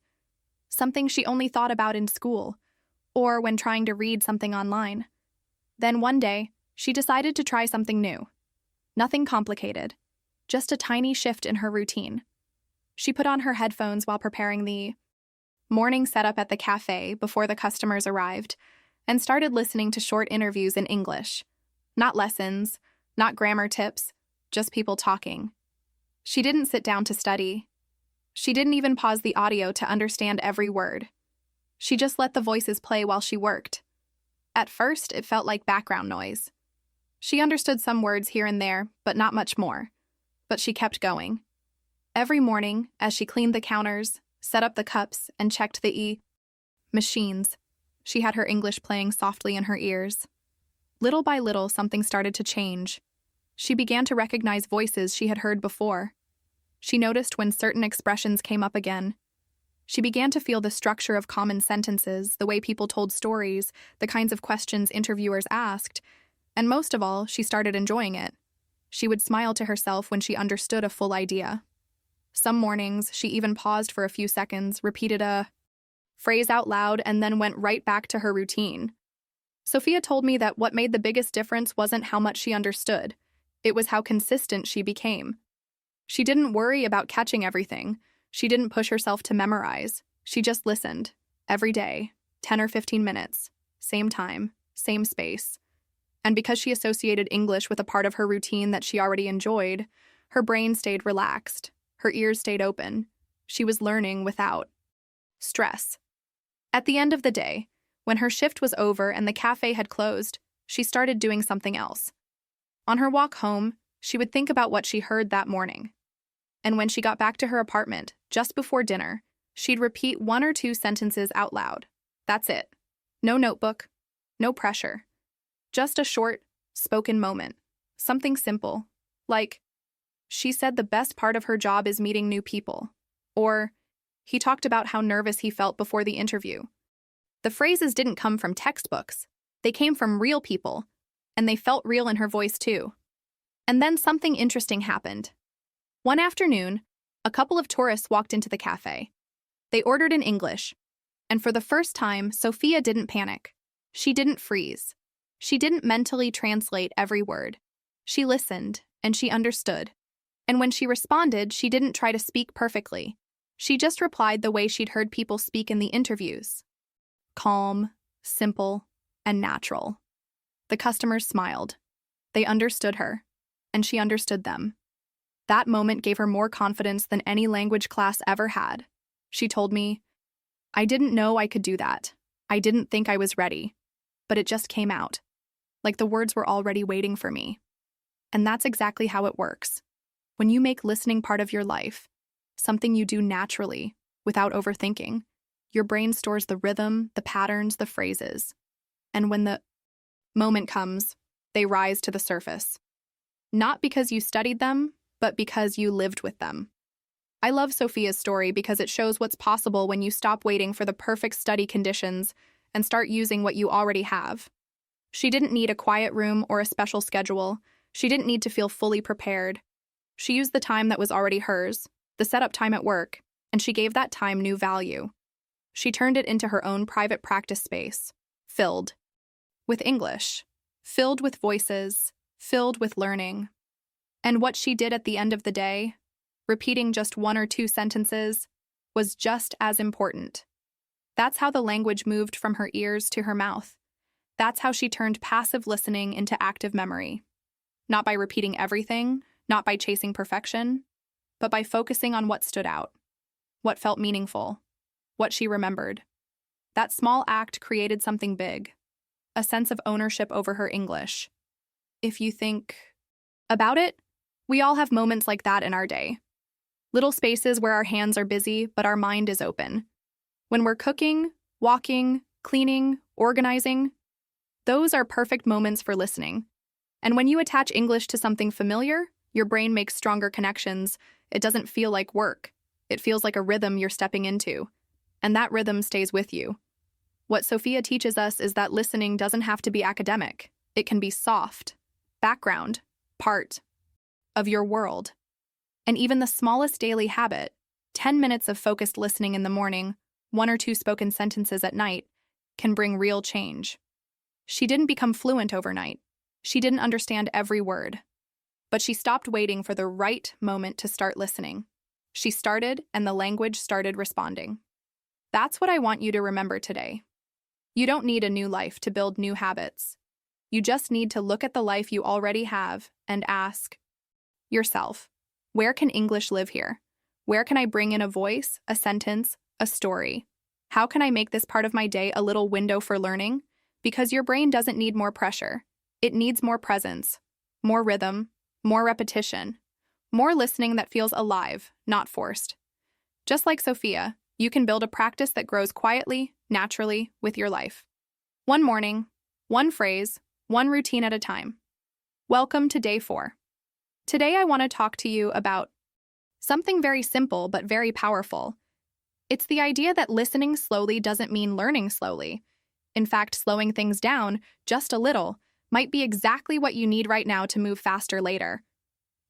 something she only thought about in school, or when trying to read something online. Then one day, she decided to try something new. Nothing complicated, just a tiny shift in her routine. She put on her headphones while preparing the morning setup at the cafe before the customers arrived, and started listening to short interviews in English. Not lessons, not grammar tips, just people talking. She didn't sit down to study. She didn't even pause the audio to understand every word. She just let the voices play while she worked. At first, it felt like background noise. She understood some words here and there, but not much more. But she kept going. Every morning, as she cleaned the counters, set up the cups, and checked the machines, she had her English playing softly in her ears. Little by little, something started to change. She began to recognize voices she had heard before. She noticed when certain expressions came up again. She began to feel the structure of common sentences, the way people told stories, the kinds of questions interviewers asked, and most of all, she started enjoying it. She would smile to herself when she understood a full idea. Some mornings, she even paused for a few seconds, repeated a phrase out loud, and then went right back to her routine. Sophia told me that what made the biggest difference wasn't how much she understood. It was how consistent she became. She didn't worry about catching everything. She didn't push herself to memorize. She just listened. Every day, 10 or 15 minutes. Same time, same space. And because she associated English with a part of her routine that she already enjoyed, her brain stayed relaxed. Her ears stayed open. She was learning without stress. At the end of the day, when her shift was over and the cafe had closed, she started doing something else. On her walk home, she would think about what she heard that morning. And when she got back to her apartment, just before dinner, she'd repeat 1 or 2 sentences out loud. That's it. No notebook, no pressure. Just a short, spoken moment. Something simple, like, she said the best part of her job is meeting new people. Or, he talked about how nervous he felt before the interview. The phrases didn't come from textbooks. They came from real people, and they felt real in her voice too. And then something interesting happened. One afternoon, a couple of tourists walked into the cafe. They ordered in English, and for the first time, Sophia didn't panic. She didn't freeze. She didn't mentally translate every word. She listened, and she understood. And when she responded, she didn't try to speak perfectly. She just replied the way she'd heard people speak in the interviews. Calm, simple, and natural. The customers smiled. They understood her, and she understood them. That moment gave her more confidence than any language class ever had. She told me, "I didn't know I could do that. I didn't think I was ready. But it just came out. Like the words were already waiting for me." And that's exactly how it works. When you make listening part of your life, something you do naturally, without overthinking, your brain stores the rhythm, the patterns, the phrases. And when the moment comes, they rise to the surface. Not because you studied them, but because you lived with them. I love Sophia's story because it shows what's possible when you stop waiting for the perfect study conditions and start using what you already have. She didn't need a quiet room or a special schedule. She didn't need to feel fully prepared. She used the time that was already hers, the setup time at work, and she gave that time new value. She turned it into her own private practice space, filled with English, filled with voices, filled with learning. And what she did at the end of the day, repeating just 1 or 2 sentences, was just as important. That's how the language moved from her ears to her mouth. That's how she turned passive listening into active memory. Not by repeating everything, not by chasing perfection, but by focusing on what stood out, what felt meaningful, what she remembered. That small act created something big, a sense of ownership over her English. If you think about it, we all have moments like that in our day. Little spaces where our hands are busy, but our mind is open. When we're cooking, walking, cleaning, organizing, those are perfect moments for listening. And when you attach English to something familiar, your brain makes stronger connections. It doesn't feel like work. It feels like a rhythm you're stepping into. And that rhythm stays with you. What Sophia teaches us is that listening doesn't have to be academic. It can be soft, background, part of your world. And even the smallest daily habit, 10 minutes of focused listening in the morning, 1 or 2 spoken sentences at night, can bring real change. She didn't become fluent overnight. She didn't understand every word. But she stopped waiting for the right moment to start listening. She started, and the language started responding. That's what I want you to remember today. You don't need a new life to build new habits. You just need to look at the life you already have and ask yourself, where can English live here? Where can I bring in a voice, a sentence, a story? How can I make this part of my day a little window for learning? Because your brain doesn't need more pressure. It needs more presence, more rhythm, more repetition, more listening that feels alive, not forced. Just like Sophia, you can build a practice that grows quietly, naturally, with your life. One morning, one phrase, one routine at a time. Welcome to day 4. Today I want to talk to you about something very simple but very powerful. It's the idea that listening slowly doesn't mean learning slowly. In fact, slowing things down, just a little, might be exactly what you need right now to move faster later.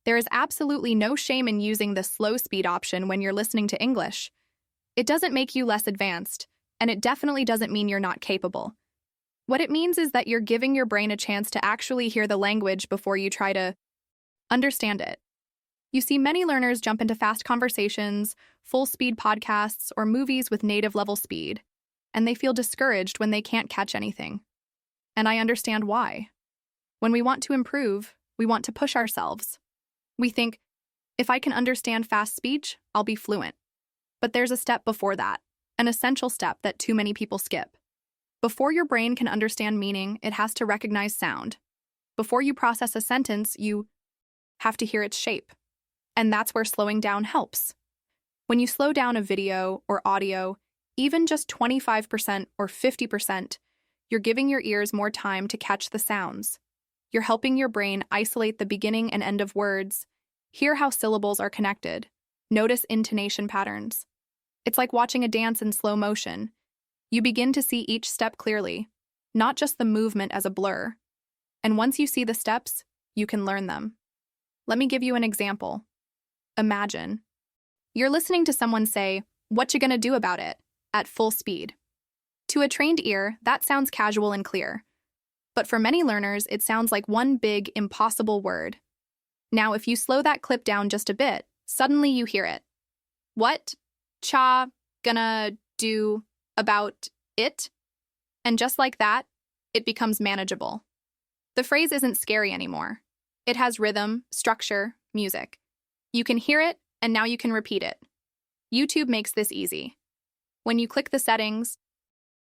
There is absolutely no shame in using the slow speed option when you're listening to English. It doesn't make you less advanced, and it definitely doesn't mean you're not capable. What it means is that you're giving your brain a chance to actually hear the language before you try to understand it. You see, many learners jump into fast conversations, full-speed podcasts, or movies with native-level speed, and they feel discouraged when they can't catch anything. And I understand why. When we want to improve, we want to push ourselves. We think, if I can understand fast speech, I'll be fluent. But there's a step before that, an essential step that too many people skip. Before your brain can understand meaning, it has to recognize sound. Before you process a sentence, you have to hear its shape. And that's where slowing down helps. When you slow down a video or audio, even just 25% or 50%, you're giving your ears more time to catch the sounds. You're helping your brain isolate the beginning and end of words, hear how syllables are connected, notice intonation patterns. It's like watching a dance in slow motion. You begin to see each step clearly, not just the movement as a blur. And once you see the steps, you can learn them. Let me give you an example. Imagine you're listening to someone say, "What you gonna do about it?" at full speed. To a trained ear, that sounds casual and clear. But for many learners, it sounds like one big, impossible word. Now, if you slow that clip down just a bit, suddenly you hear it. What? Gonna do about it? And just like that, it becomes manageable. The phrase isn't scary anymore. It has rhythm, structure, music. You can hear it, and now you can repeat it. YouTube makes this easy. When you click the settings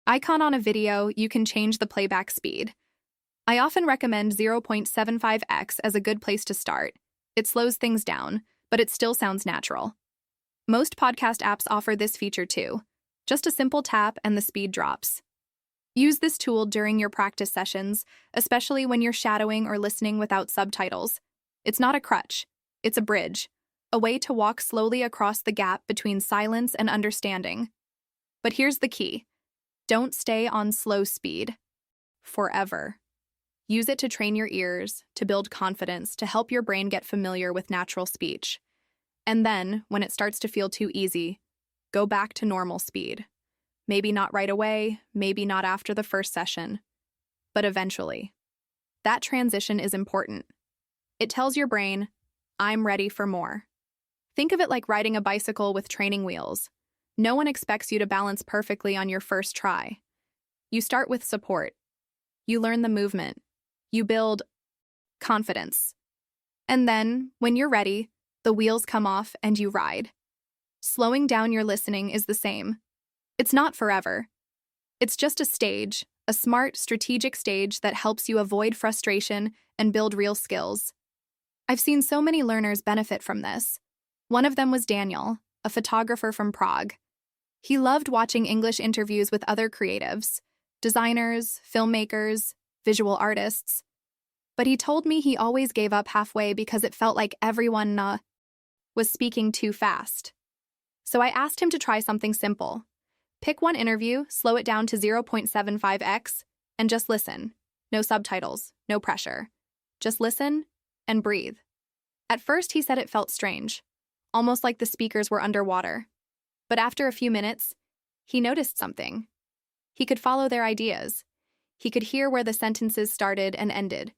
icon on a video, you can change the playback speed. I often recommend 0.75x as a good place to start. It slows things down, but it still sounds natural. Most podcast apps offer this feature too. Just a simple tap and the speed drops. Use this tool during your practice sessions, especially when you're shadowing or listening without subtitles. It's not a crutch. It's a bridge, a way to walk slowly across the gap between silence and understanding. But here's the key. Don't stay on slow speed forever. Use it to train your ears, to build confidence, to help your brain get familiar with natural speech. And then, when it starts to feel too easy, go back to normal speed. Maybe not right away, maybe not after the first session, but eventually. That transition is important. It tells your brain, I'm ready for more. Think of it like riding a bicycle with training wheels. No one expects you to balance perfectly on your first try. You start with support. You learn the movement. You build confidence. And then, when you're ready, the wheels come off and you ride. Slowing down your listening is the same. It's not forever. It's just a stage, a smart, strategic stage that helps you avoid frustration and build real skills. I've seen so many learners benefit from this. One of them was Daniel, a photographer from Prague. He loved watching English interviews with other creatives, designers, filmmakers, visual artists. But he told me he always gave up halfway because it felt like everyone was speaking too fast. So I asked him to try something simple. Pick one interview, slow it down to 0.75x, and just listen. No subtitles, no pressure. Just listen and breathe. At first, he said it felt strange, almost like the speakers were underwater. But after a few minutes, he noticed something. He could follow their ideas. He could hear where the sentences started and ended.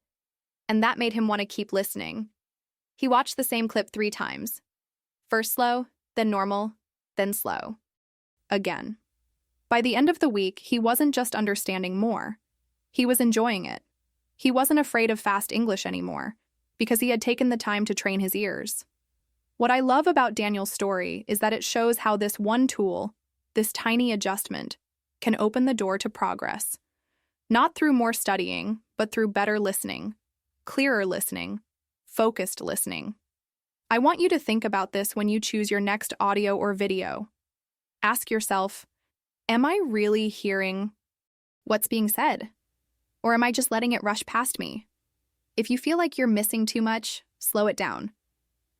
And that made him want to keep listening. He watched the same clip 3 times. First slow, then normal, then slow. Again. By the end of the week, he wasn't just understanding more. He was enjoying it. He wasn't afraid of fast English anymore, because he had taken the time to train his ears. What I love about Daniel's story is that it shows how this one tool, this tiny adjustment, can open the door to progress. Not through more studying, but through better listening, clearer listening, focused listening. I want you to think about this when you choose your next audio or video. Ask yourself, am I really hearing what's being said? Or am I just letting it rush past me? If you feel like you're missing too much, slow it down.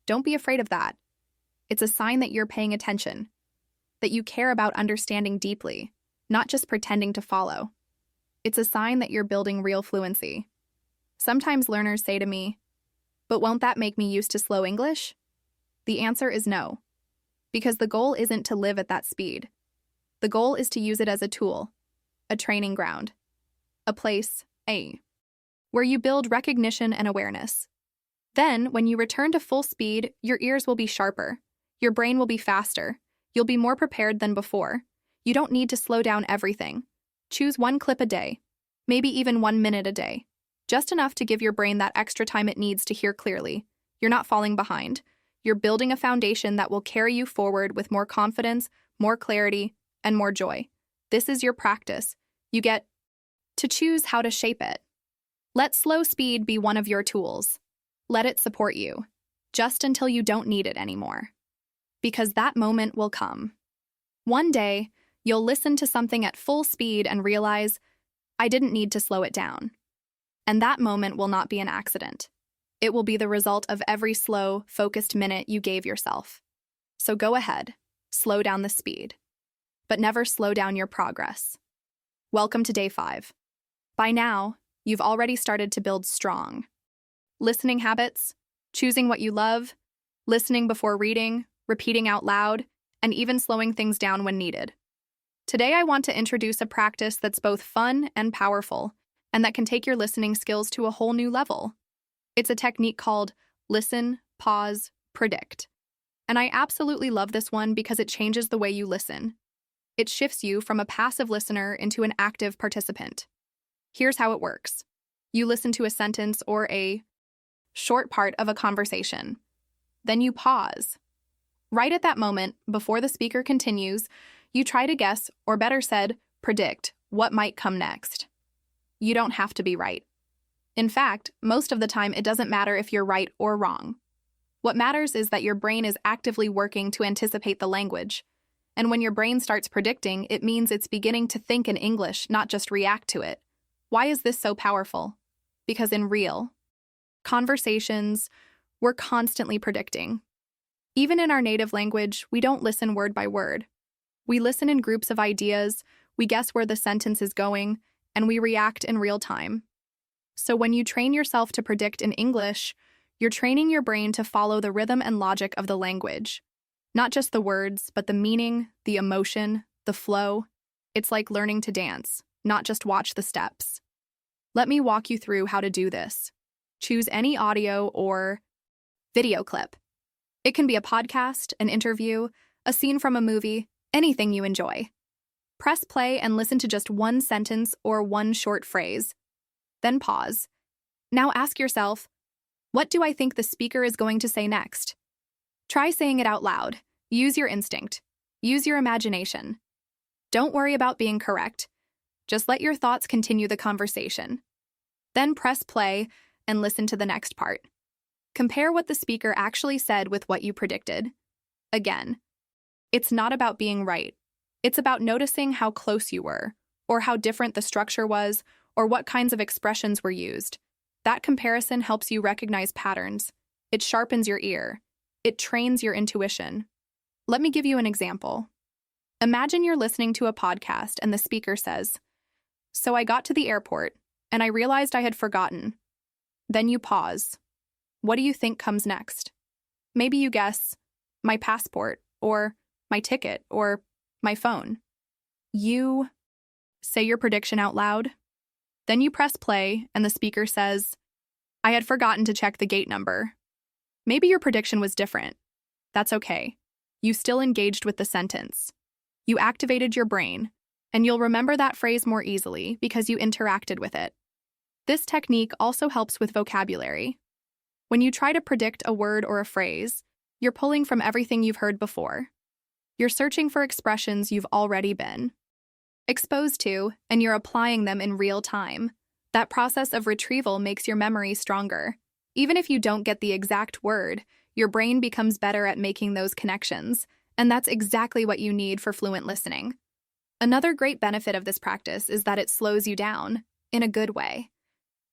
Don't be afraid of that. It's a sign that you're paying attention, that you care about understanding deeply, not just pretending to follow. It's a sign that you're building real fluency. Sometimes learners say to me, But won't that make me used to slow English? The answer is no, because the goal isn't to live at that speed. The goal is to use it as a tool, a training ground, a place, where you build recognition and awareness. Then, when you return to full speed, your ears will be sharper, your brain will be faster, you'll be more prepared than before. You don't need to slow down everything. Choose one clip a day, maybe even 1 minute a day. Just enough to give your brain that extra time it needs to hear clearly. You're not falling behind. You're building a foundation that will carry you forward with more confidence, more clarity, and more joy. This is your practice. You get to choose how to shape it. Let slow speed be one of your tools. Let it support you, just until you don't need it anymore. Because that moment will come. One day, you'll listen to something at full speed and realize, I didn't need to slow it down. And that moment will not be an accident. It will be the result of every slow, focused minute you gave yourself. So go ahead, slow down the speed. But never slow down your progress. Welcome to day 5. By now, you've already started to build strong listening habits, choosing what you love, listening before reading, repeating out loud, and even slowing things down when needed. Today, I want to introduce a practice that's both fun and powerful, and that can take your listening skills to a whole new level. It's a technique called listen, pause, predict. And I absolutely love this one because it changes the way you listen. It shifts you from a passive listener into an active participant. Here's how it works. You listen to a sentence or a short part of a conversation. Then you pause. Right at that moment, before the speaker continues, you try to guess, or better said, predict, what might come next. You don't have to be right. In fact, most of the time it doesn't matter if you're right or wrong. What matters is that your brain is actively working to anticipate the language. And when your brain starts predicting, it means it's beginning to think in English, not just react to it. Why is this so powerful? Because in real conversations, we're constantly predicting. Even in our native language, we don't listen word by word. We listen in groups of ideas, we guess where the sentence is going, and we react in real time. So when you train yourself to predict in English, you're training your brain to follow the rhythm and logic of the language. Not just the words, but the meaning, the emotion, the flow. It's like learning to dance, not just watch the steps. Let me walk you through how to do this. Choose any audio or video clip. It can be a podcast, an interview, a scene from a movie, anything you enjoy. Press play and listen to just one sentence or one short phrase. Then pause. Now ask yourself, what do I think the speaker is going to say next? Try saying it out loud. Use your instinct. Use your imagination. Don't worry about being correct. Just let your thoughts continue the conversation. Then press play and listen to the next part. Compare what the speaker actually said with what you predicted. Again, it's not about being right. It's about noticing how close you were, or how different the structure was, or what kinds of expressions were used. That comparison helps you recognize patterns. It sharpens your ear. It trains your intuition. Let me give you an example. Imagine you're listening to a podcast and the speaker says, "So I got to the airport, and I realized I had forgotten." Then you pause. What do you think comes next? Maybe you guess, my passport, or my ticket, or my phone. You say your prediction out loud. Then you press play, and the speaker says, "I had forgotten to check the gate number." Maybe your prediction was different. That's okay. You still engaged with the sentence. You activated your brain, and you'll remember that phrase more easily because you interacted with it. This technique also helps with vocabulary. When you try to predict a word or a phrase, you're pulling from everything you've heard before. You're searching for expressions you've already been exposed to, and you're applying them in real time. That process of retrieval makes your memory stronger. Even if you don't get the exact word, your brain becomes better at making those connections, and that's exactly what you need for fluent listening. Another great benefit of this practice is that it slows you down, in a good way.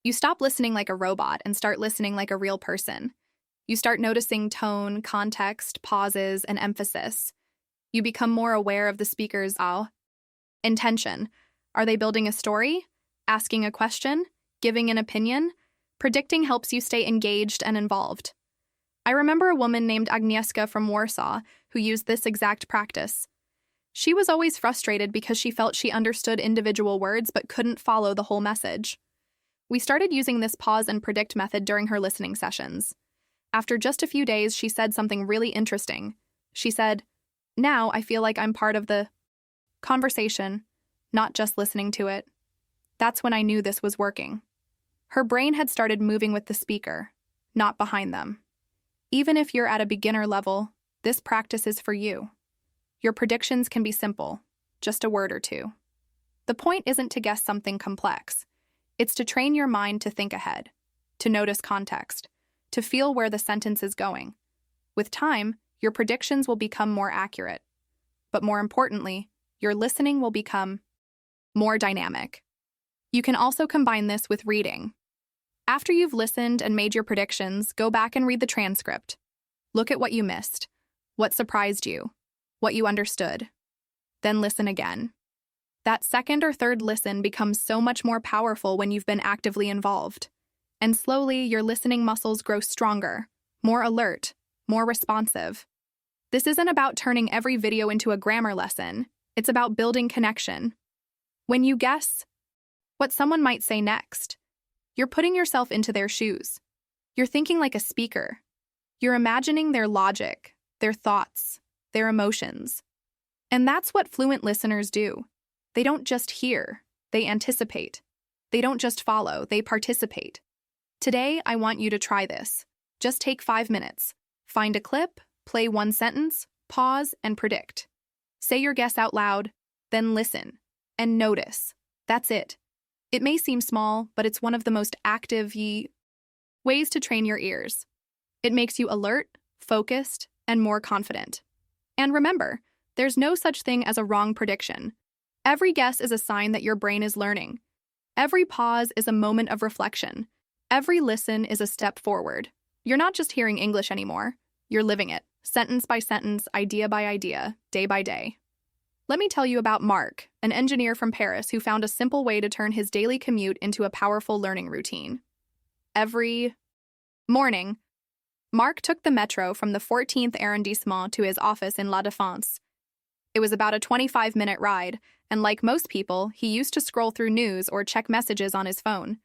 You stop listening like a robot and start listening like a real person. You start noticing tone, context, pauses, and emphasis. You become more aware of the speaker's intention. Are they building a story? Asking a question? Giving an opinion? Predicting helps you stay engaged and involved. I remember a woman named Agnieszka from Warsaw who used this exact practice. She was always frustrated because she felt she understood individual words but couldn't follow the whole message. We started using this pause and predict method during her listening sessions. After just a few days, she said something really interesting. She said, "Now I feel like I'm part of the conversation, not just listening to it." That's when I knew this was working. Her brain had started moving with the speaker, not behind them. Even if you're at a beginner level, this practice is for you. Your predictions can be simple, just a word or two. The point isn't to guess something complex. It's to train your mind to think ahead, to notice context, to feel where the sentence is going. With time, your predictions will become more accurate. But more importantly, your listening will become more dynamic. You can also combine this with reading. After you've listened and made your predictions, go back and read the transcript. Look at what you missed, what surprised you, what you understood. Then listen again. That second or third listen becomes so much more powerful when you've been actively involved. And slowly, your listening muscles grow stronger, more alert, more responsive. This isn't about turning every video into a grammar lesson. It's about building connection. When you guess what someone might say next, you're putting yourself into their shoes. You're thinking like a speaker. You're imagining their logic, their thoughts, their emotions. And that's what fluent listeners do. They don't just hear, they anticipate. They don't just follow, they participate. Today, I want you to try this. Just take 5 minutes. Find a clip, play one sentence, pause, and predict. Say your guess out loud, then listen, and notice. That's it. It may seem small, but it's one of the most active ways to train your ears. It makes you alert, focused, and more confident. And remember, there's no such thing as a wrong prediction. Every guess is a sign that your brain is learning. Every pause is a moment of reflection. Every listen is a step forward. You're not just hearing English anymore. You're living it, sentence by sentence, idea by idea, day by day. Let me tell you about Mark, an engineer from Paris who found a simple way to turn his daily commute into a powerful learning routine. Every morning, Mark took the metro from the 14th arrondissement to his office in La Défense. It was about a 25-minute ride, and like most people, he used to scroll through news or check messages on his phone.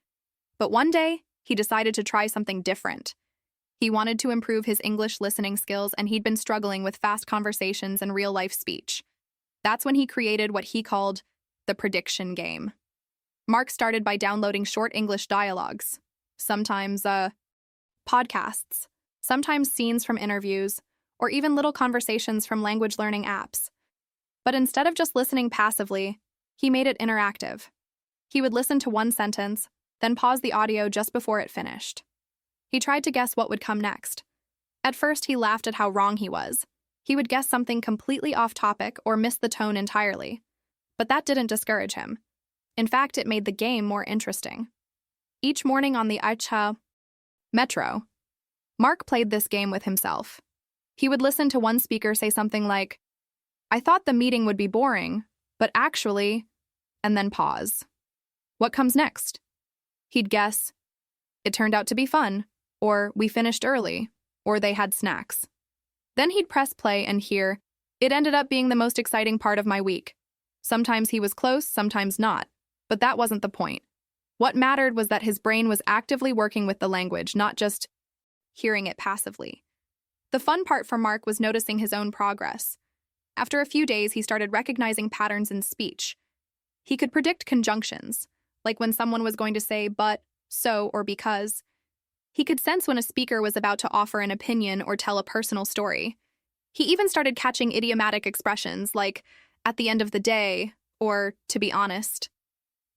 But one day, he decided to try something different. He wanted to improve his English listening skills, and he'd been struggling with fast conversations and real-life speech. That's when he created what he called the prediction game. Mark started by downloading short English dialogues, sometimes podcasts, sometimes scenes from interviews, or even little conversations from language learning apps. But instead of just listening passively, he made it interactive. He would listen to one sentence, then pause the audio just before it finished. He tried to guess what would come next. At first, he laughed at how wrong he was. He would guess something completely off topic or miss the tone entirely. But that didn't discourage him. In fact, it made the game more interesting. Each morning on the metro, Mark played this game with himself. He would listen to one speaker say something like, "I thought the meeting would be boring, but actually," and then pause. What comes next? He'd guess, "It turned out to be fun," or "We finished early," or "They had snacks." Then he'd press play and hear, "It ended up being the most exciting part of my week." Sometimes he was close, sometimes not. But that wasn't the point. What mattered was that his brain was actively working with the language, not just hearing it passively. The fun part for Mark was noticing his own progress. After a few days, he started recognizing patterns in speech. He could predict conjunctions, like when someone was going to say but, so, or because. He could sense when a speaker was about to offer an opinion or tell a personal story. He even started catching idiomatic expressions like, "at the end of the day," or "to be honest."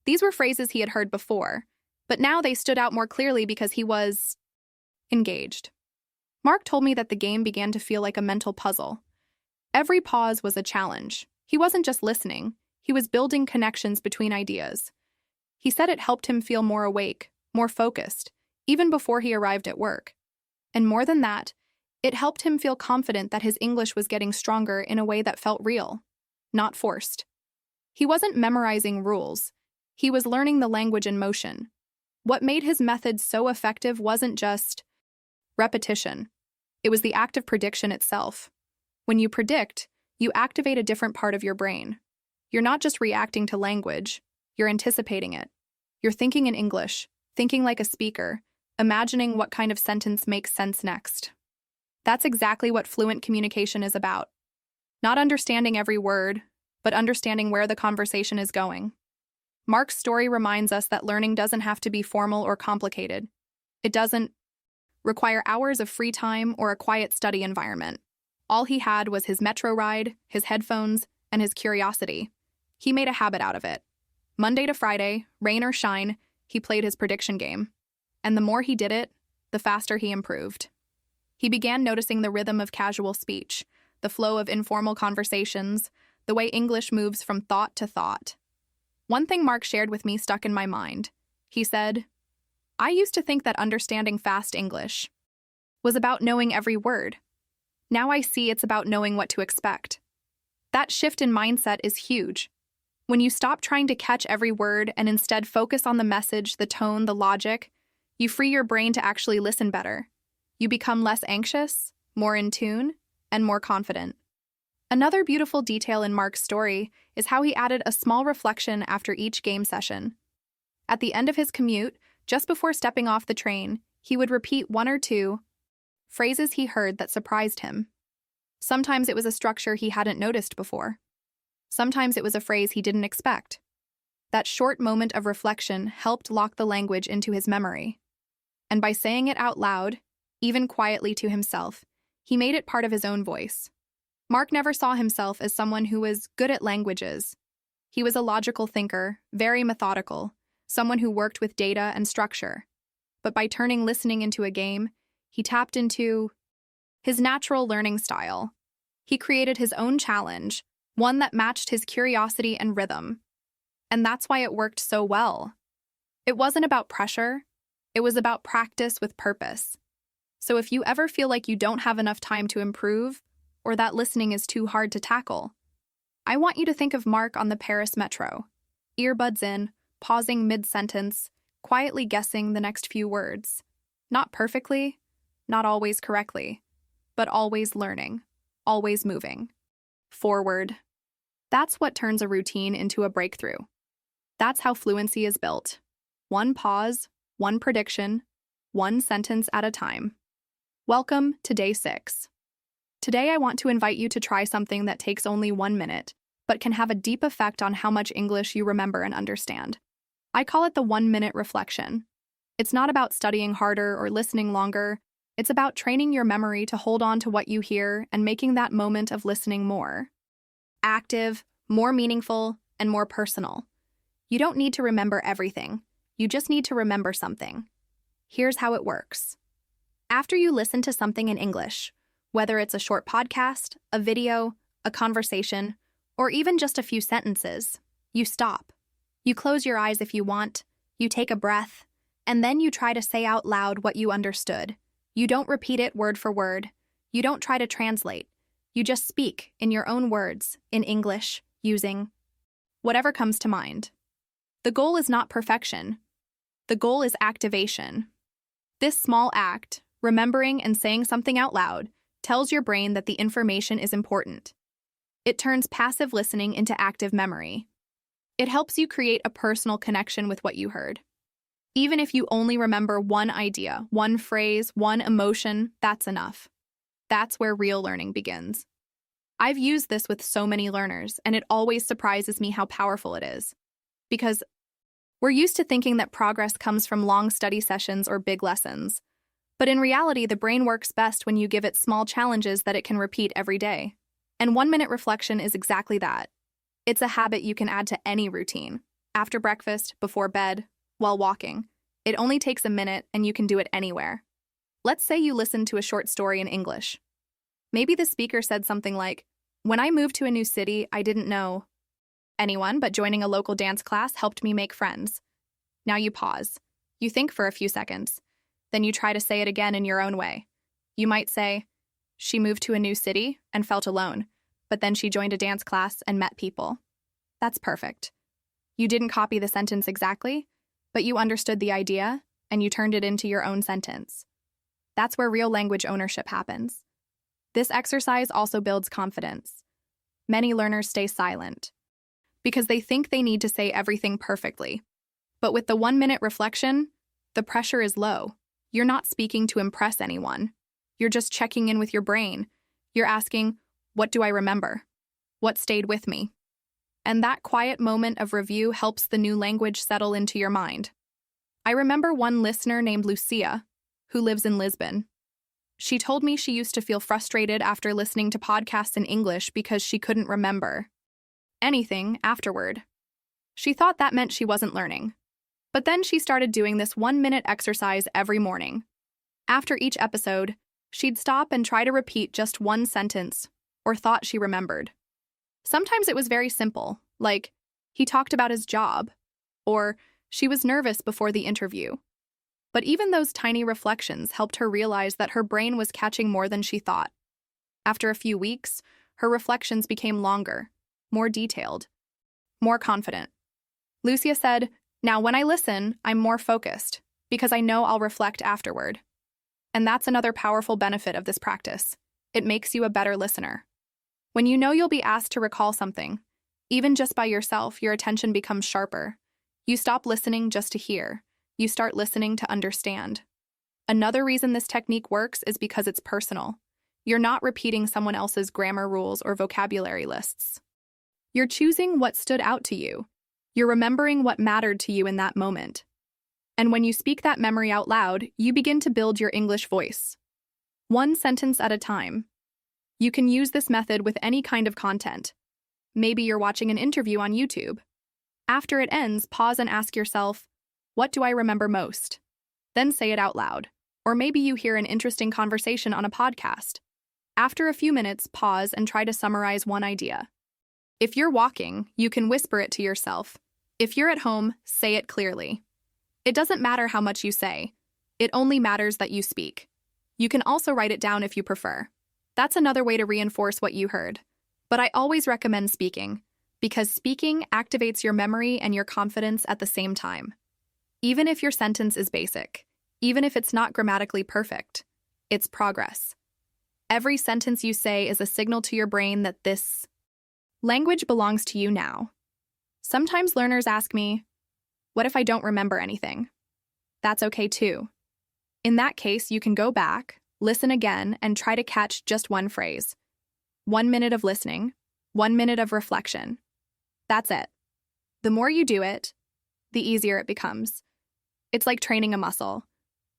These were phrases he had heard before, but now they stood out more clearly because he was engaged. Mark told me that the game began to feel like a mental puzzle. Every pause was a challenge. He wasn't just listening, he was building connections between ideas. He said it helped him feel more awake, more focused, even before he arrived at work. And more than that, it helped him feel confident that his English was getting stronger in a way that felt real, not forced. He wasn't memorizing rules. He was learning the language in motion. What made his method so effective wasn't just repetition. It was the act of prediction itself. When you predict, you activate a different part of your brain. You're not just reacting to language, you're anticipating it. You're thinking in English, thinking like a speaker, imagining what kind of sentence makes sense next. That's exactly what fluent communication is about. Not understanding every word, but understanding where the conversation is going. Mark's story reminds us that learning doesn't have to be formal or complicated. It doesn't require hours of free time or a quiet study environment. All he had was his metro ride, his headphones, and his curiosity. He made a habit out of it. Monday to Friday, rain or shine, he played his prediction game. And the more he did it, the faster he improved. He began noticing the rhythm of casual speech, the flow of informal conversations, the way English moves from thought to thought. One thing Mark shared with me stuck in my mind. He said, "I used to think that understanding fast English was about knowing every word. Now I see it's about knowing what to expect." That shift in mindset is huge. When you stop trying to catch every word and instead focus on the message, the tone, the logic, you free your brain to actually listen better. You become less anxious, more in tune, and more confident. Another beautiful detail in Mark's story is how he added a small reflection after each game session. At the end of his commute, just before stepping off the train, he would repeat one or two phrases he heard that surprised him. Sometimes it was a structure he hadn't noticed before. Sometimes it was a phrase he didn't expect. That short moment of reflection helped lock the language into his memory. And by saying it out loud, even quietly to himself, he made it part of his own voice. Mark never saw himself as someone who was good at languages. He was a logical thinker, very methodical, someone who worked with data and structure. But by turning listening into a game, he tapped into his natural learning style. He created his own challenge, one that matched his curiosity and rhythm. And that's why it worked so well. It wasn't about pressure, it was about practice with purpose. So if you ever feel like you don't have enough time to improve, or that listening is too hard to tackle, I want you to think of Mark on the Paris metro, earbuds in, pausing mid-sentence, quietly guessing the next few words. Not perfectly, not always correctly, but always learning, always moving. Forward. That's what turns a routine into a breakthrough. That's how fluency is built. One pause, one prediction, one sentence at a time. Welcome to Day 6. Today I want to invite you to try something that takes only 1 minute, but can have a deep effect on how much English you remember and understand. I call it the 1-minute reflection. It's not about studying harder or listening longer. It's about training your memory to hold on to what you hear and making that moment of listening more active, more meaningful, and more personal. You don't need to remember everything. You just need to remember something. Here's how it works. After you listen to something in English, whether it's a short podcast, a video, a conversation, or even just a few sentences, you stop. You close your eyes if you want, you take a breath, and then you try to say out loud what you understood. You don't repeat it word for word. You don't try to translate. You just speak in your own words, in English, using whatever comes to mind. The goal is not perfection. The goal is activation. This small act, remembering and saying something out loud, tells your brain that the information is important. It turns passive listening into active memory. It helps you create a personal connection with what you heard. Even if you only remember one idea, one phrase, one emotion, that's enough. That's where real learning begins. I've used this with so many learners, and it always surprises me how powerful it is. Because we're used to thinking that progress comes from long study sessions or big lessons. But in reality, the brain works best when you give it small challenges that it can repeat every day. And 1-minute reflection is exactly that. It's a habit you can add to any routine. After breakfast, before bed, while walking. It only takes a minute and you can do it anywhere. Let's say you listen to a short story in English. Maybe the speaker said something like, "When I moved to a new city, I didn't know anyone, but joining a local dance class helped me make friends." Now you pause. You think for a few seconds. Then you try to say it again in your own way. You might say, "She moved to a new city and felt alone, but then she joined a dance class and met people." That's perfect. You didn't copy the sentence exactly, but you understood the idea and you turned it into your own sentence. That's where real language ownership happens. This exercise also builds confidence. Many learners stay silent because they think they need to say everything perfectly. But with the 1-minute reflection, the pressure is low. You're not speaking to impress anyone. You're just checking in with your brain. You're asking, what do I remember? What stayed with me? And that quiet moment of review helps the new language settle into your mind. I remember one listener named Lucia, who lives in Lisbon. She told me she used to feel frustrated after listening to podcasts in English because she couldn't remember anything afterward. She thought that meant she wasn't learning. But then she started doing this 1-minute exercise every morning. After each episode, she'd stop and try to repeat just one sentence or thought she remembered. Sometimes it was very simple, like, he talked about his job, or she was nervous before the interview. But even those tiny reflections helped her realize that her brain was catching more than she thought. After a few weeks, her reflections became longer, more detailed, more confident. Lucia said, "Now when I listen, I'm more focused, because I know I'll reflect afterward." And that's another powerful benefit of this practice. It makes you a better listener. When you know you'll be asked to recall something, even just by yourself, your attention becomes sharper. You stop listening just to hear. You start listening to understand. Another reason this technique works is because it's personal. You're not repeating someone else's grammar rules or vocabulary lists. You're choosing what stood out to you. You're remembering what mattered to you in that moment. And when you speak that memory out loud, you begin to build your English voice. One sentence at a time. You can use this method with any kind of content. Maybe you're watching an interview on YouTube. After it ends, pause and ask yourself, what do I remember most? Then say it out loud. Or maybe you hear an interesting conversation on a podcast. After a few minutes, pause and try to summarize one idea. If you're walking, you can whisper it to yourself. If you're at home, say it clearly. It doesn't matter how much you say. It only matters that you speak. You can also write it down if you prefer. That's another way to reinforce what you heard. But I always recommend speaking, because speaking activates your memory and your confidence at the same time. Even if your sentence is basic, even if it's not grammatically perfect, it's progress. Every sentence you say is a signal to your brain that this language belongs to you now. Sometimes learners ask me, what if I don't remember anything? That's okay too. In that case, you can go back, listen again, and try to catch just one phrase. 1 minute of listening, 1 minute of reflection. That's it. The more you do it, the easier it becomes. It's like training a muscle.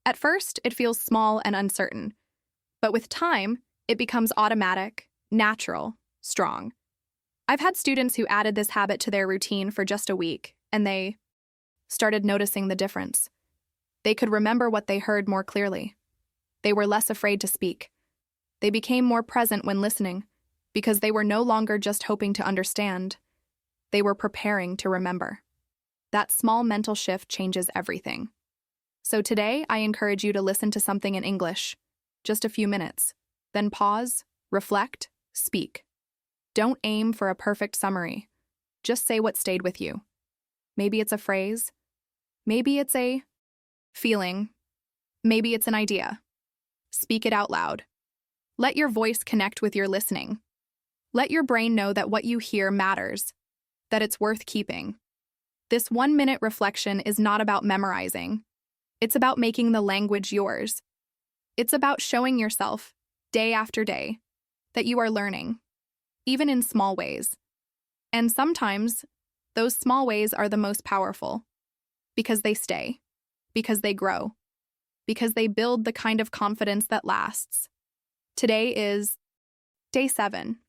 At first, it feels small and uncertain. But with time, it becomes automatic, natural, strong. I've had students who added this habit to their routine for just a week, and they started noticing the difference. They could remember what they heard more clearly. They were less afraid to speak. They became more present when listening, because they were no longer just hoping to understand. They were preparing to remember. That small mental shift changes everything. So today, I encourage you to listen to something in English, just a few minutes, then pause, reflect, speak. Don't aim for a perfect summary. Just say what stayed with you. Maybe it's a phrase. Maybe it's a feeling. Maybe it's an idea. Speak it out loud. Let your voice connect with your listening. Let your brain know that what you hear matters, that it's worth keeping. This 1 minute reflection is not about memorizing. It's about making the language yours. It's about showing yourself, day after day, that you are learning, even in small ways. And sometimes, those small ways are the most powerful, because they stay, because they grow, because they build the kind of confidence that lasts. Today is day 7,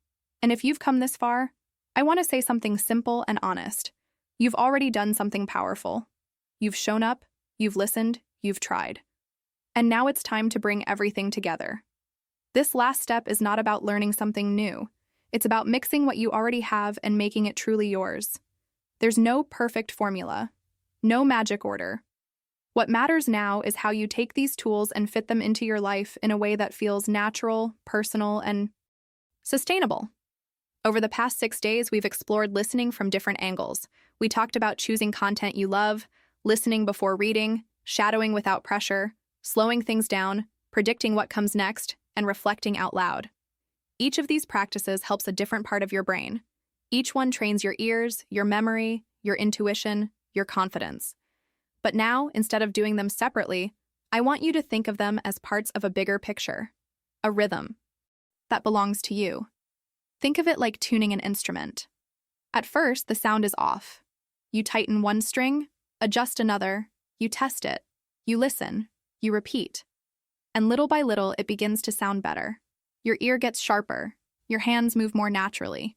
and if you've come this far, I want to say something simple and honest. You've already done something powerful. You've shown up, you've listened, you've tried. And now it's time to bring everything together. This last step is not about learning something new. It's about mixing what you already have and making it truly yours. There's no perfect formula, no magic order. What matters now is how you take these tools and fit them into your life in a way that feels natural, personal, and sustainable. Over the past 6 days, we've explored listening from different angles. We talked about choosing content you love, listening before reading, shadowing without pressure, slowing things down, predicting what comes next, and reflecting out loud. Each of these practices helps a different part of your brain. Each one trains your ears, your memory, your intuition, your confidence. But now, instead of doing them separately, I want you to think of them as parts of a bigger picture, a rhythm that belongs to you. Think of it like tuning an instrument. At first, the sound is off. You tighten one string, adjust another, you test it, you listen, you repeat. And little by little, it begins to sound better. Your ear gets sharper, your hands move more naturally,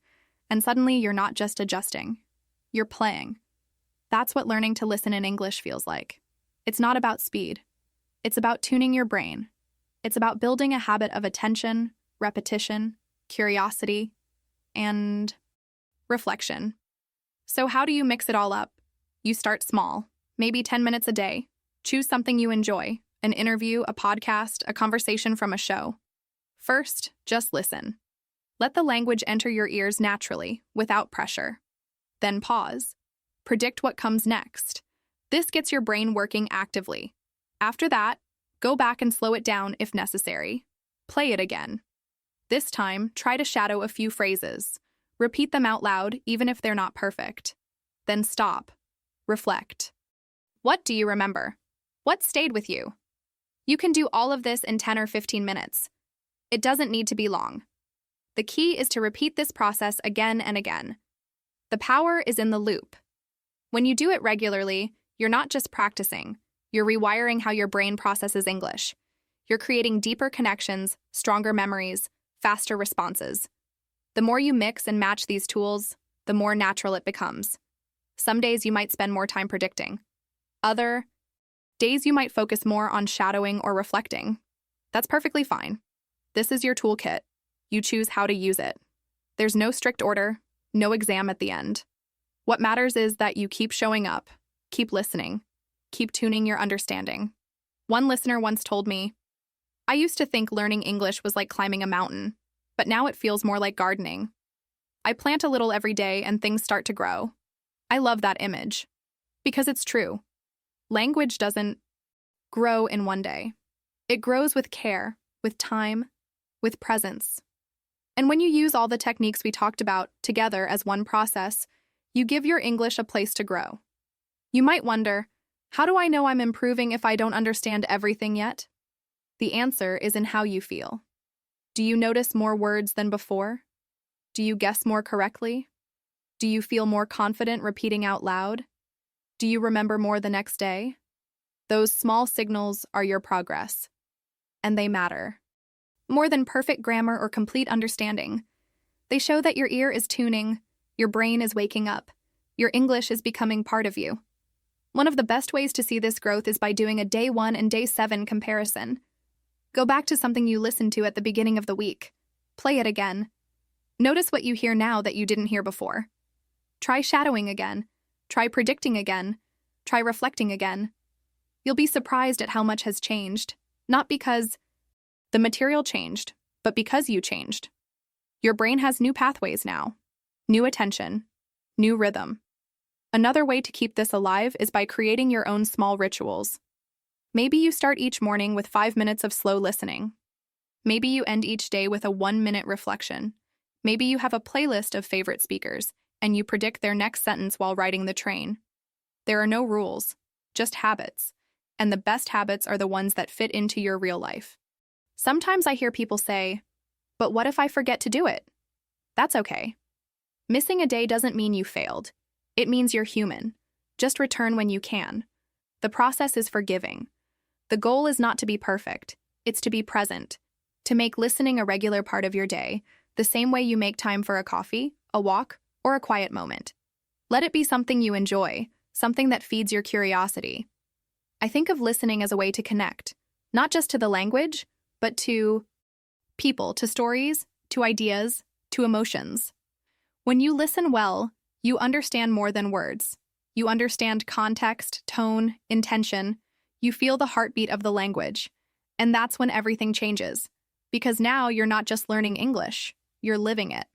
and suddenly you're not just adjusting, you're playing. That's what learning to listen in English feels like. It's not about speed. It's about tuning your brain. It's about building a habit of attention, repetition, curiosity, and reflection. So how do you mix it all up? You start small, maybe 10 minutes a day. Choose something you enjoy, an interview, a podcast, a conversation from a show. First, just listen. Let the language enter your ears naturally, without pressure. Then pause. Predict what comes next. This gets your brain working actively. After that, go back and slow it down if necessary. Play it again. This time, try to shadow a few phrases. Repeat them out loud, even if they're not perfect. Then stop. Reflect. What do you remember? What stayed with you? You can do all of this in 10 or 15 minutes. It doesn't need to be long. The key is to repeat this process again and again. The power is in the loop. When you do it regularly, you're not just practicing, you're rewiring how your brain processes English. You're creating deeper connections, stronger memories, faster responses. The more you mix and match these tools, the more natural it becomes. Some days you might spend more time predicting. Other days you might focus more on shadowing or reflecting. That's perfectly fine. This is your toolkit. You choose how to use it. There's no strict order, no exam at the end. What matters is that you keep showing up, keep listening, keep tuning your understanding. One listener once told me, "I used to think learning English was like climbing a mountain, but now it feels more like gardening. I plant a little every day and things start to grow." I love that image, because it's true. Language doesn't grow in one day. It grows with care, with time, with presence. And when you use all the techniques we talked about together as one process, you give your English a place to grow. You might wonder, how do I know I'm improving if I don't understand everything yet? The answer is in how you feel. Do you notice more words than before? Do you guess more correctly? Do you feel more confident repeating out loud? Do you remember more the next day? Those small signals are your progress, and they matter. More than perfect grammar or complete understanding. They show that your ear is tuning, your brain is waking up, your English is becoming part of you. One of the best ways to see this growth is by doing a day 1 and day 7 comparison. Go back to something you listened to at the beginning of the week. Play it again. Notice what you hear now that you didn't hear before. Try shadowing again. Try predicting again. Try reflecting again. You'll be surprised at how much has changed, not because the material changed, but because you changed. Your brain has new pathways now, new attention, new rhythm. Another way to keep this alive is by creating your own small rituals. Maybe you start each morning with 5 minutes of slow listening. Maybe you end each day with a 1-minute reflection. Maybe you have a playlist of favorite speakers, and you predict their next sentence while riding the train. There are no rules, just habits, and the best habits are the ones that fit into your real life. Sometimes I hear people say, "But what if I forget to do it?" That's okay. Missing a day doesn't mean you failed. It means you're human. Just return when you can. The process is forgiving. The goal is not to be perfect. It's to be present, to make listening a regular part of your day, the same way you make time for a coffee, a walk, or a quiet moment. Let it be something you enjoy, something that feeds your curiosity. I think of listening as a way to connect, not just to the language, but to people, to stories, to ideas, to emotions. When you listen well, you understand more than words. You understand context, tone, intention. You feel the heartbeat of the language. And that's when everything changes. Because now you're not just learning English, you're living it.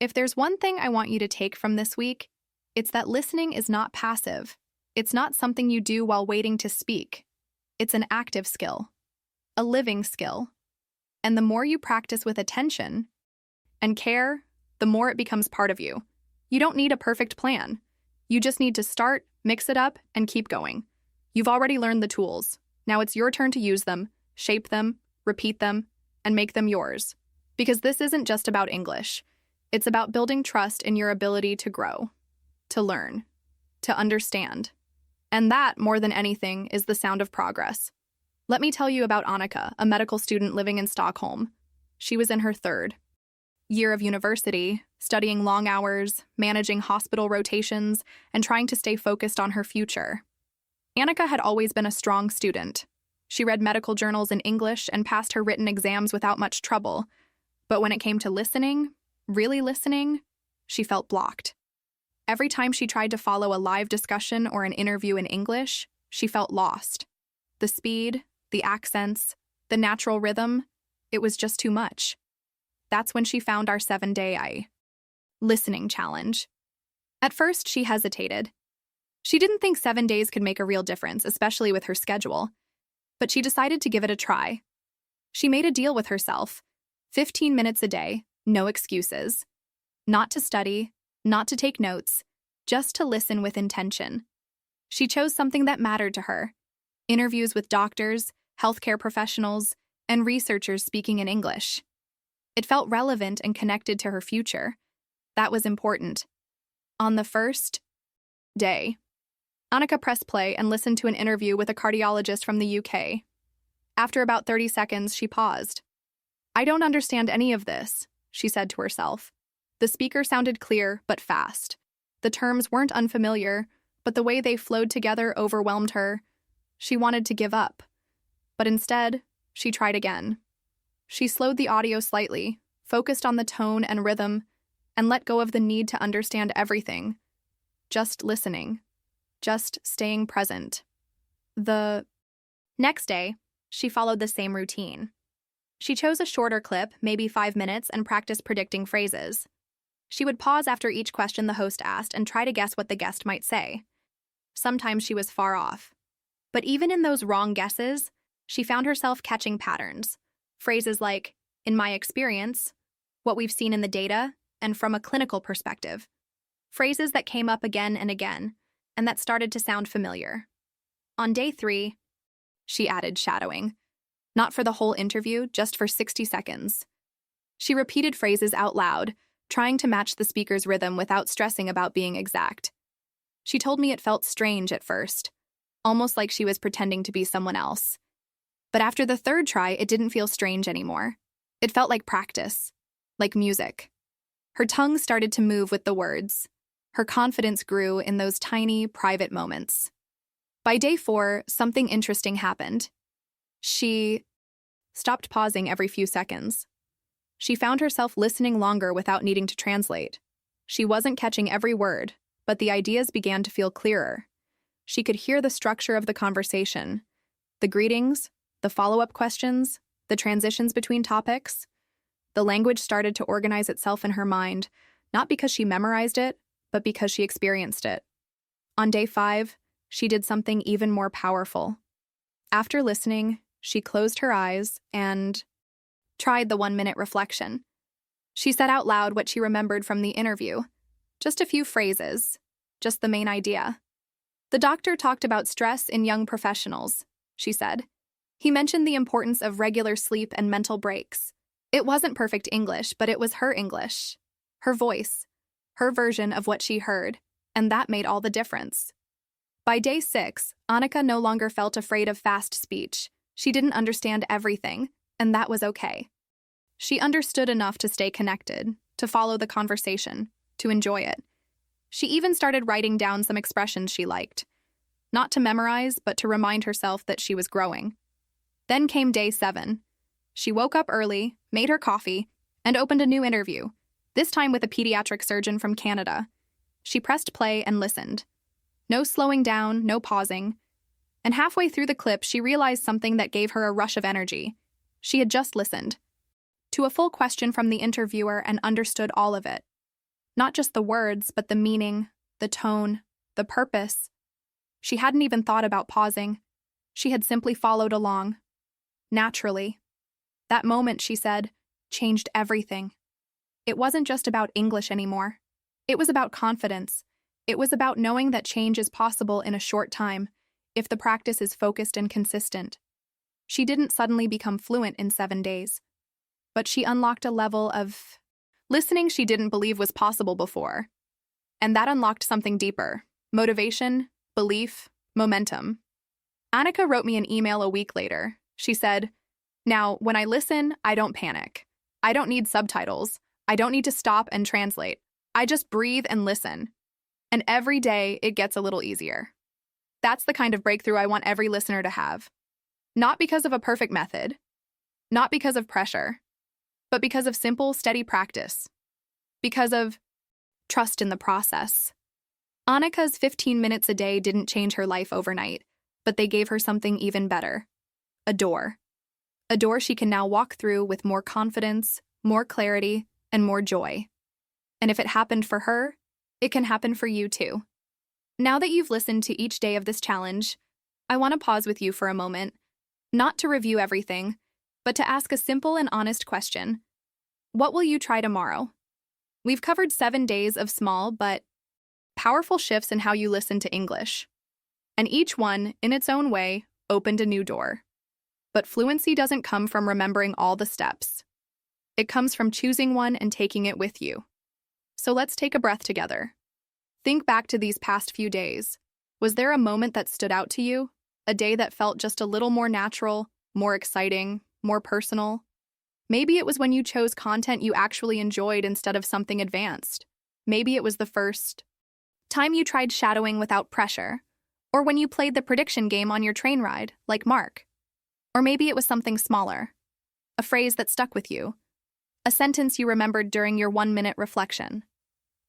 If there's one thing I want you to take from this week, it's that listening is not passive. It's not something you do while waiting to speak. It's an active skill, a living skill. And the more you practice with attention and care, the more it becomes part of you. You don't need a perfect plan. You just need to start, mix it up, and keep going. You've already learned the tools. Now it's your turn to use them, shape them, repeat them, and make them yours. Because this isn't just about English. It's about building trust in your ability to grow, to learn, to understand. And that, more than anything, is the sound of progress. Let me tell you about Anukica, a medical student living in Stockholm. She was in her third year of university, studying long hours, managing hospital rotations, and trying to stay focused on her future. Anukica had always been a strong student. She read medical journals in English and passed her written exams without much trouble. But when it came to listening, really listening, she felt blocked. Every time she tried to follow a live discussion or an interview in English, she felt lost. The speed, the accents, the natural rhythm, it was just too much. That's when she found our 7-day listening challenge. At first, she hesitated. She didn't think 7 days could make a real difference, especially with her schedule. But she decided to give it a try. She made a deal with herself. 15 minutes a day, no excuses. Not to study, not to take notes, just to listen with intention. She chose something that mattered to her. Interviews with doctors, healthcare professionals, and researchers speaking in English. It felt relevant and connected to her future. That was important. On the first day, Anukica pressed play and listened to an interview with a cardiologist from the UK. After about 30 seconds, she paused. "I don't understand any of this," she said to herself. The speaker sounded clear but fast. The terms weren't unfamiliar, but the way they flowed together overwhelmed her. She wanted to give up. But instead, she tried again. She slowed the audio slightly, focused on the tone and rhythm, and let go of the need to understand everything. Just listening. Just staying present. The next day, she followed the same routine. She chose a shorter clip, maybe 5 minutes, and practiced predicting phrases. She would pause after each question the host asked and try to guess what the guest might say. Sometimes she was far off. But even in those wrong guesses, she found herself catching patterns. Phrases like, "in my experience," "what we've seen in the data," and "from a clinical perspective." Phrases that came up again and again, and that started to sound familiar. On day 3, she added shadowing. Not for the whole interview, just for 60 seconds. She repeated phrases out loud, trying to match the speaker's rhythm without stressing about being exact. She told me it felt strange at first, almost like she was pretending to be someone else. But after the 3rd try, it didn't feel strange anymore. It felt like practice, like music. Her tongue started to move with the words. Her confidence grew in those tiny, private moments. By day 4, something interesting happened. She stopped pausing every few seconds. She found herself listening longer without needing to translate. She wasn't catching every word, but the ideas began to feel clearer. She could hear the structure of the conversation, the greetings, the follow-up questions, the transitions between topics. The language started to organize itself in her mind, not because she memorized it, but because she experienced it. On day 5, she did something even more powerful. After listening, she closed her eyes and tried the 1-minute reflection. She said out loud what she remembered from the interview. Just a few phrases, just the main idea. "The doctor talked about stress in young professionals," she said. "He mentioned the importance of regular sleep and mental breaks." It wasn't perfect English, but it was her English, her voice, her version of what she heard, and that made all the difference. By day 6, Anukica no longer felt afraid of fast speech. She didn't understand everything, and that was okay. She understood enough to stay connected, to follow the conversation, to enjoy it. She even started writing down some expressions she liked, not to memorize, but to remind herself that she was growing. Then came day 7. She woke up early, made her coffee, and opened a new interview, this time with a pediatric surgeon from Canada. She pressed play and listened. No slowing down, no pausing. And halfway through the clip, she realized something that gave her a rush of energy. She had just listened to a full question from the interviewer and understood all of it. Not just the words, but the meaning, the tone, the purpose. She hadn't even thought about pausing. She had simply followed along. Naturally. That moment, she said, changed everything. It wasn't just about English anymore. It was about confidence. It was about knowing that change is possible in a short time, if the practice is focused and consistent. She didn't suddenly become fluent in 7 days, but she unlocked a level of listening she didn't believe was possible before. And that unlocked something deeper: motivation, belief, momentum. Anukica wrote me an email a week later. She said, "Now, when I listen, I don't panic. I don't need subtitles. I don't need to stop and translate. I just breathe and listen. And every day, it gets a little easier." That's the kind of breakthrough I want every listener to have. Not because of a perfect method, not because of pressure, but because of simple, steady practice. Because of trust in the process. Anukica's 15 minutes a day didn't change her life overnight, but they gave her something even better: a door. A door she can now walk through with more confidence, more clarity, and more joy. And if it happened for her, it can happen for you too. Now that you've listened to each day of this challenge, I want to pause with you for a moment, not to review everything, but to ask a simple and honest question. What will you try tomorrow? We've covered 7 days of small but powerful shifts in how you listen to English. And each one, in its own way, opened a new door. But fluency doesn't come from remembering all the steps. It comes from choosing one and taking it with you. So let's take a breath together. Think back to these past few days. Was there a moment that stood out to you? A day that felt just a little more natural, more exciting, more personal? Maybe it was when you chose content you actually enjoyed instead of something advanced. Maybe it was the first time you tried shadowing without pressure, or when you played the prediction game on your train ride, like Mark. Or maybe it was something smaller, a phrase that stuck with you, a sentence you remembered during your 1-minute reflection.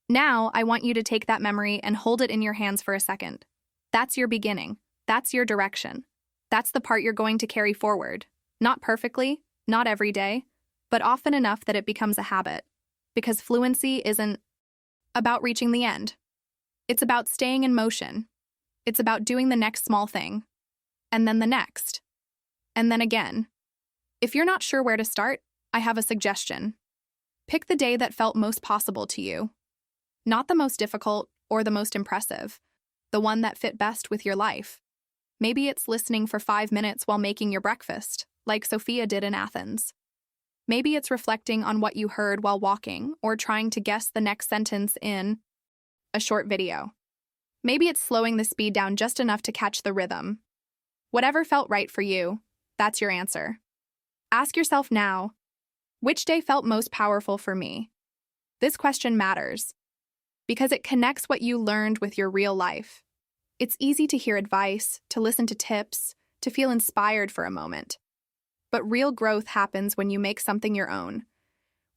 Now, I want you to take that memory and hold it in your hands for a second. That's your beginning. That's your direction. That's the part you're going to carry forward. Not perfectly, not every day, but often enough that it becomes a habit. Because fluency isn't about reaching the end. It's about staying in motion. It's about doing the next small thing, and then the next, and then again. If you're not sure where to start, I have a suggestion. Pick the day that felt most possible to you. Not the most difficult or the most impressive, the one that fit best with your life. Maybe it's listening for 5 minutes while making your breakfast, like Sophia did in Athens. Maybe it's reflecting on what you heard while walking or trying to guess the next sentence in a short video. Maybe it's slowing the speed down just enough to catch the rhythm. Whatever felt right for you, that's your answer. Ask yourself now, which day felt most powerful for me? This question matters because it connects what you learned with your real life. It's easy to hear advice, to listen to tips, to feel inspired for a moment. But real growth happens when you make something your own.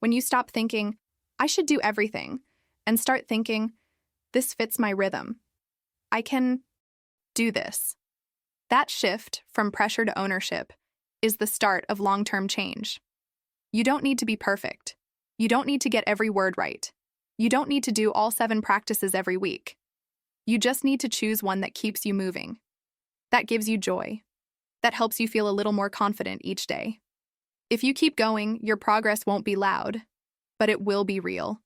When you stop thinking, I should do everything, and start thinking, this fits my rhythm. I can do this. That shift from pressure to ownership is the start of long-term change. You don't need to be perfect. You don't need to get every word right. You don't need to do all 7 practices every week. You just need to choose one that keeps you moving, that gives you joy, that helps you feel a little more confident each day. If you keep going, your progress won't be loud, but it will be real.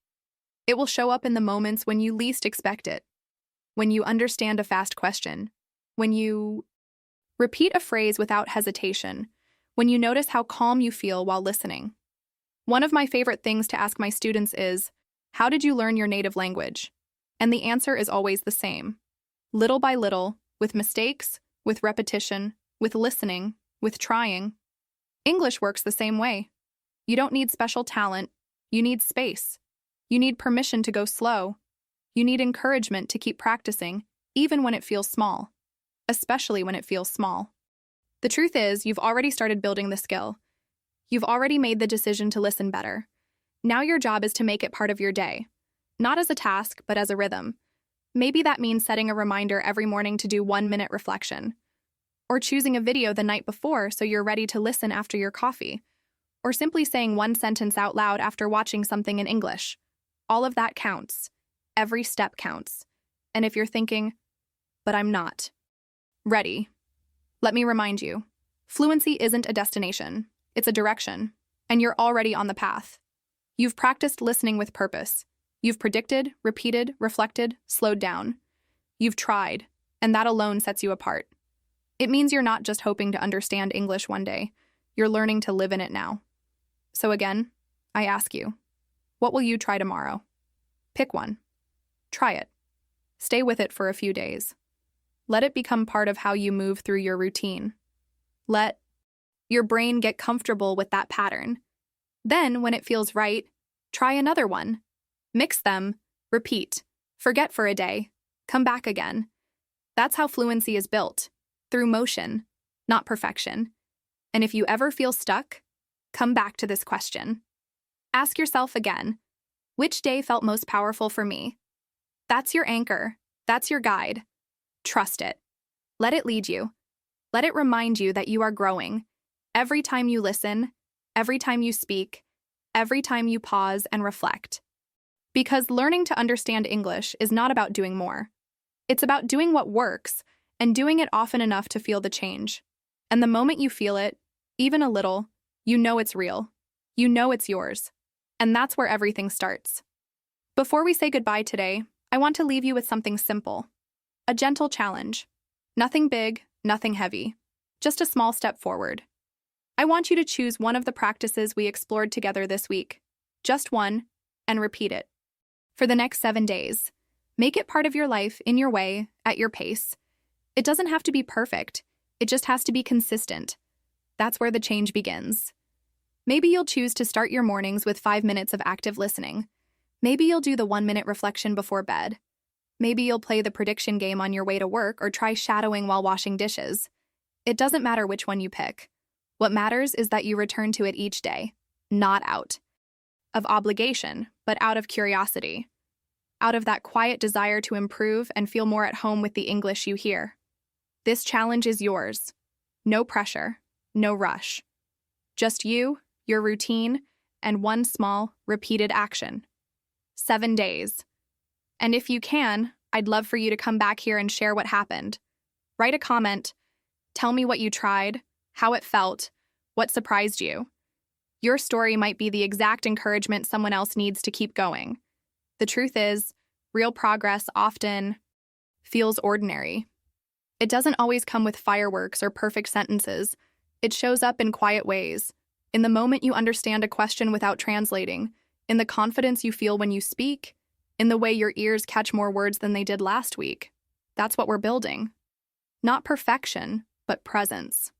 It will show up in the moments when you least expect it, when you understand a fast question, when you repeat a phrase without hesitation, when you notice how calm you feel while listening. One of my favorite things to ask my students is, how did you learn your native language? And the answer is always the same. Little by little, with mistakes, with repetition, with listening, with trying. English works the same way. You don't need special talent. You need space. You need permission to go slow. You need encouragement to keep practicing, even when it feels small. Especially when it feels small. The truth is, you've already started building the skill. You've already made the decision to listen better. Now your job is to make it part of your day. Not as a task, but as a rhythm. Maybe that means setting a reminder every morning to do 1-minute reflection. Or choosing a video the night before so you're ready to listen after your coffee. Or simply saying one sentence out loud after watching something in English. All of that counts. Every step counts. And if you're thinking, but I'm not Ready. Let me remind you, fluency isn't a destination, it's a direction, and you're already on the path. You've practiced listening with purpose. You've predicted, repeated, reflected, slowed down. You've tried, and that alone sets you apart. It means you're not just hoping to understand English one day, you're learning to live in it now. So again, I ask you, what will you try tomorrow? Pick one. Try it. Stay with it for a few days. Let it become part of how you move through your routine. Let your brain get comfortable with that pattern. Then, when it feels right, try another one. Mix them, repeat, forget for a day, come back again. That's how fluency is built, through motion, not perfection. And if you ever feel stuck, come back to this question. Ask yourself again, which day felt most powerful for me? That's your anchor. That's your guide. Trust it. Let it lead you. Let it remind you that you are growing. Every time you listen, every time you speak, every time you pause and reflect. Because learning to understand English is not about doing more. It's about doing what works and doing it often enough to feel the change. And the moment you feel it, even a little, you know it's real. You know it's yours. And that's where everything starts. Before we say goodbye today, I want to leave you with something simple. A gentle challenge. Nothing big, nothing heavy. Just a small step forward. I want you to choose one of the practices we explored together this week. Just one, and repeat it. For the next 7 days. Make it part of your life in your way, at your pace. It doesn't have to be perfect. It just has to be consistent. That's where the change begins. Maybe you'll choose to start your mornings with 5 minutes of active listening. Maybe you'll do the 1-minute reflection before bed. Maybe you'll play the prediction game on your way to work or try shadowing while washing dishes. It doesn't matter which one you pick. What matters is that you return to it each day, not out of obligation, but out of curiosity. Out of that quiet desire to improve and feel more at home with the English you hear. This challenge is yours. No pressure, no rush. Just you, your routine, and one small, repeated action. 7 days. And if you can, I'd love for you to come back here and share what happened. Write a comment. Tell me what you tried, how it felt, what surprised you. Your story might be the exact encouragement someone else needs to keep going. The truth is, real progress often feels ordinary. It doesn't always come with fireworks or perfect sentences. It shows up in quiet ways. In the moment you understand a question without translating, in the confidence you feel when you speak, in the way your ears catch more words than they did last week. That's what we're building. Not perfection, but presence.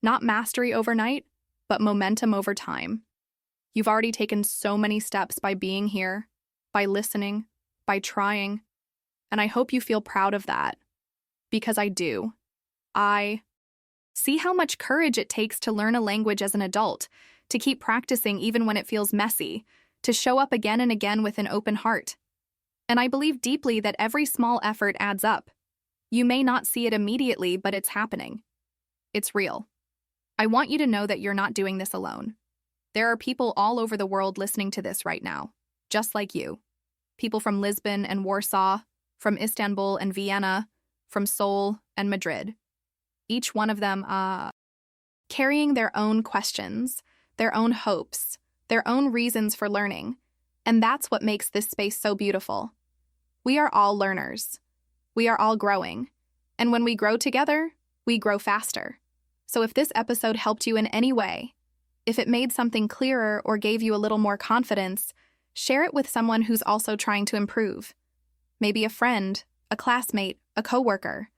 Not mastery overnight, but momentum over time. You've already taken so many steps by being here, by listening, by trying, and I hope you feel proud of that. Because I do. I see how much courage it takes to learn a language as an adult, to keep practicing even when it feels messy, to show up again and again with an open heart. And I believe deeply that every small effort adds up. You may not see it immediately, but it's happening. It's real. I want you to know that you're not doing this alone. There are people all over the world listening to this right now, just like you. People from Lisbon and Warsaw, from Istanbul and Vienna, from Seoul and Madrid. Each one of them, carrying their own questions, their own hopes, their own reasons for learning. And that's what makes this space so beautiful. We are all learners. We are all growing. And when we grow together, we grow faster. So if this episode helped you in any way, if it made something clearer or gave you a little more confidence, share it with someone who's also trying to improve. Maybe a friend, a classmate, a coworker,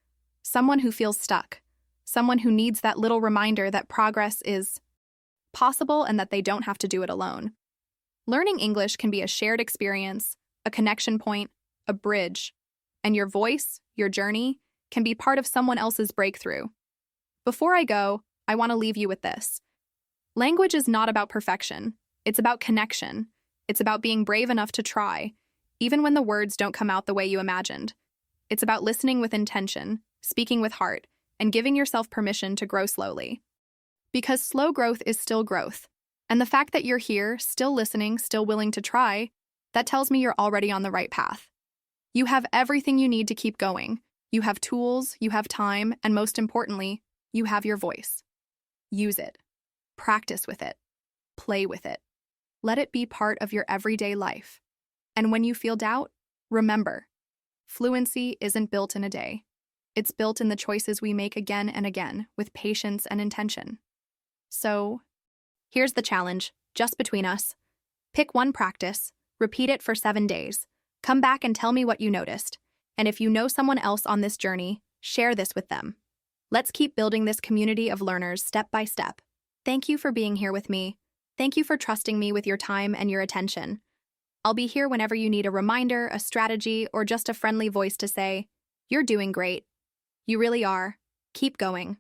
someone who feels stuck, someone who needs that little reminder that progress is possible and that they don't have to do it alone. Learning English can be a shared experience, a connection point, a bridge, and your voice, your journey, can be part of someone else's breakthrough. Before I go, I want to leave you with this. Language is not about perfection. It's about connection. It's about being brave enough to try, even when the words don't come out the way you imagined. It's about listening with intention, speaking with heart, and giving yourself permission to grow slowly. Because slow growth is still growth. And the fact that you're here, still listening, still willing to try, that tells me you're already on the right path. You have everything you need to keep going. You have tools, you have time, and most importantly, you have your voice. Use it. Practice with it. Play with it. Let it be part of your everyday life. And when you feel doubt, remember, fluency isn't built in a day. It's built in the choices we make again and again with patience and intention. So, here's the challenge, just between us. Pick one practice, repeat it for 7 days. Come back and tell me what you noticed. And if you know someone else on this journey, share this with them. Let's keep building this community of learners step by step. Thank you for being here with me. Thank you for trusting me with your time and your attention. I'll be here whenever you need a reminder, a strategy, or just a friendly voice to say, "You're doing great. You really are. Keep going."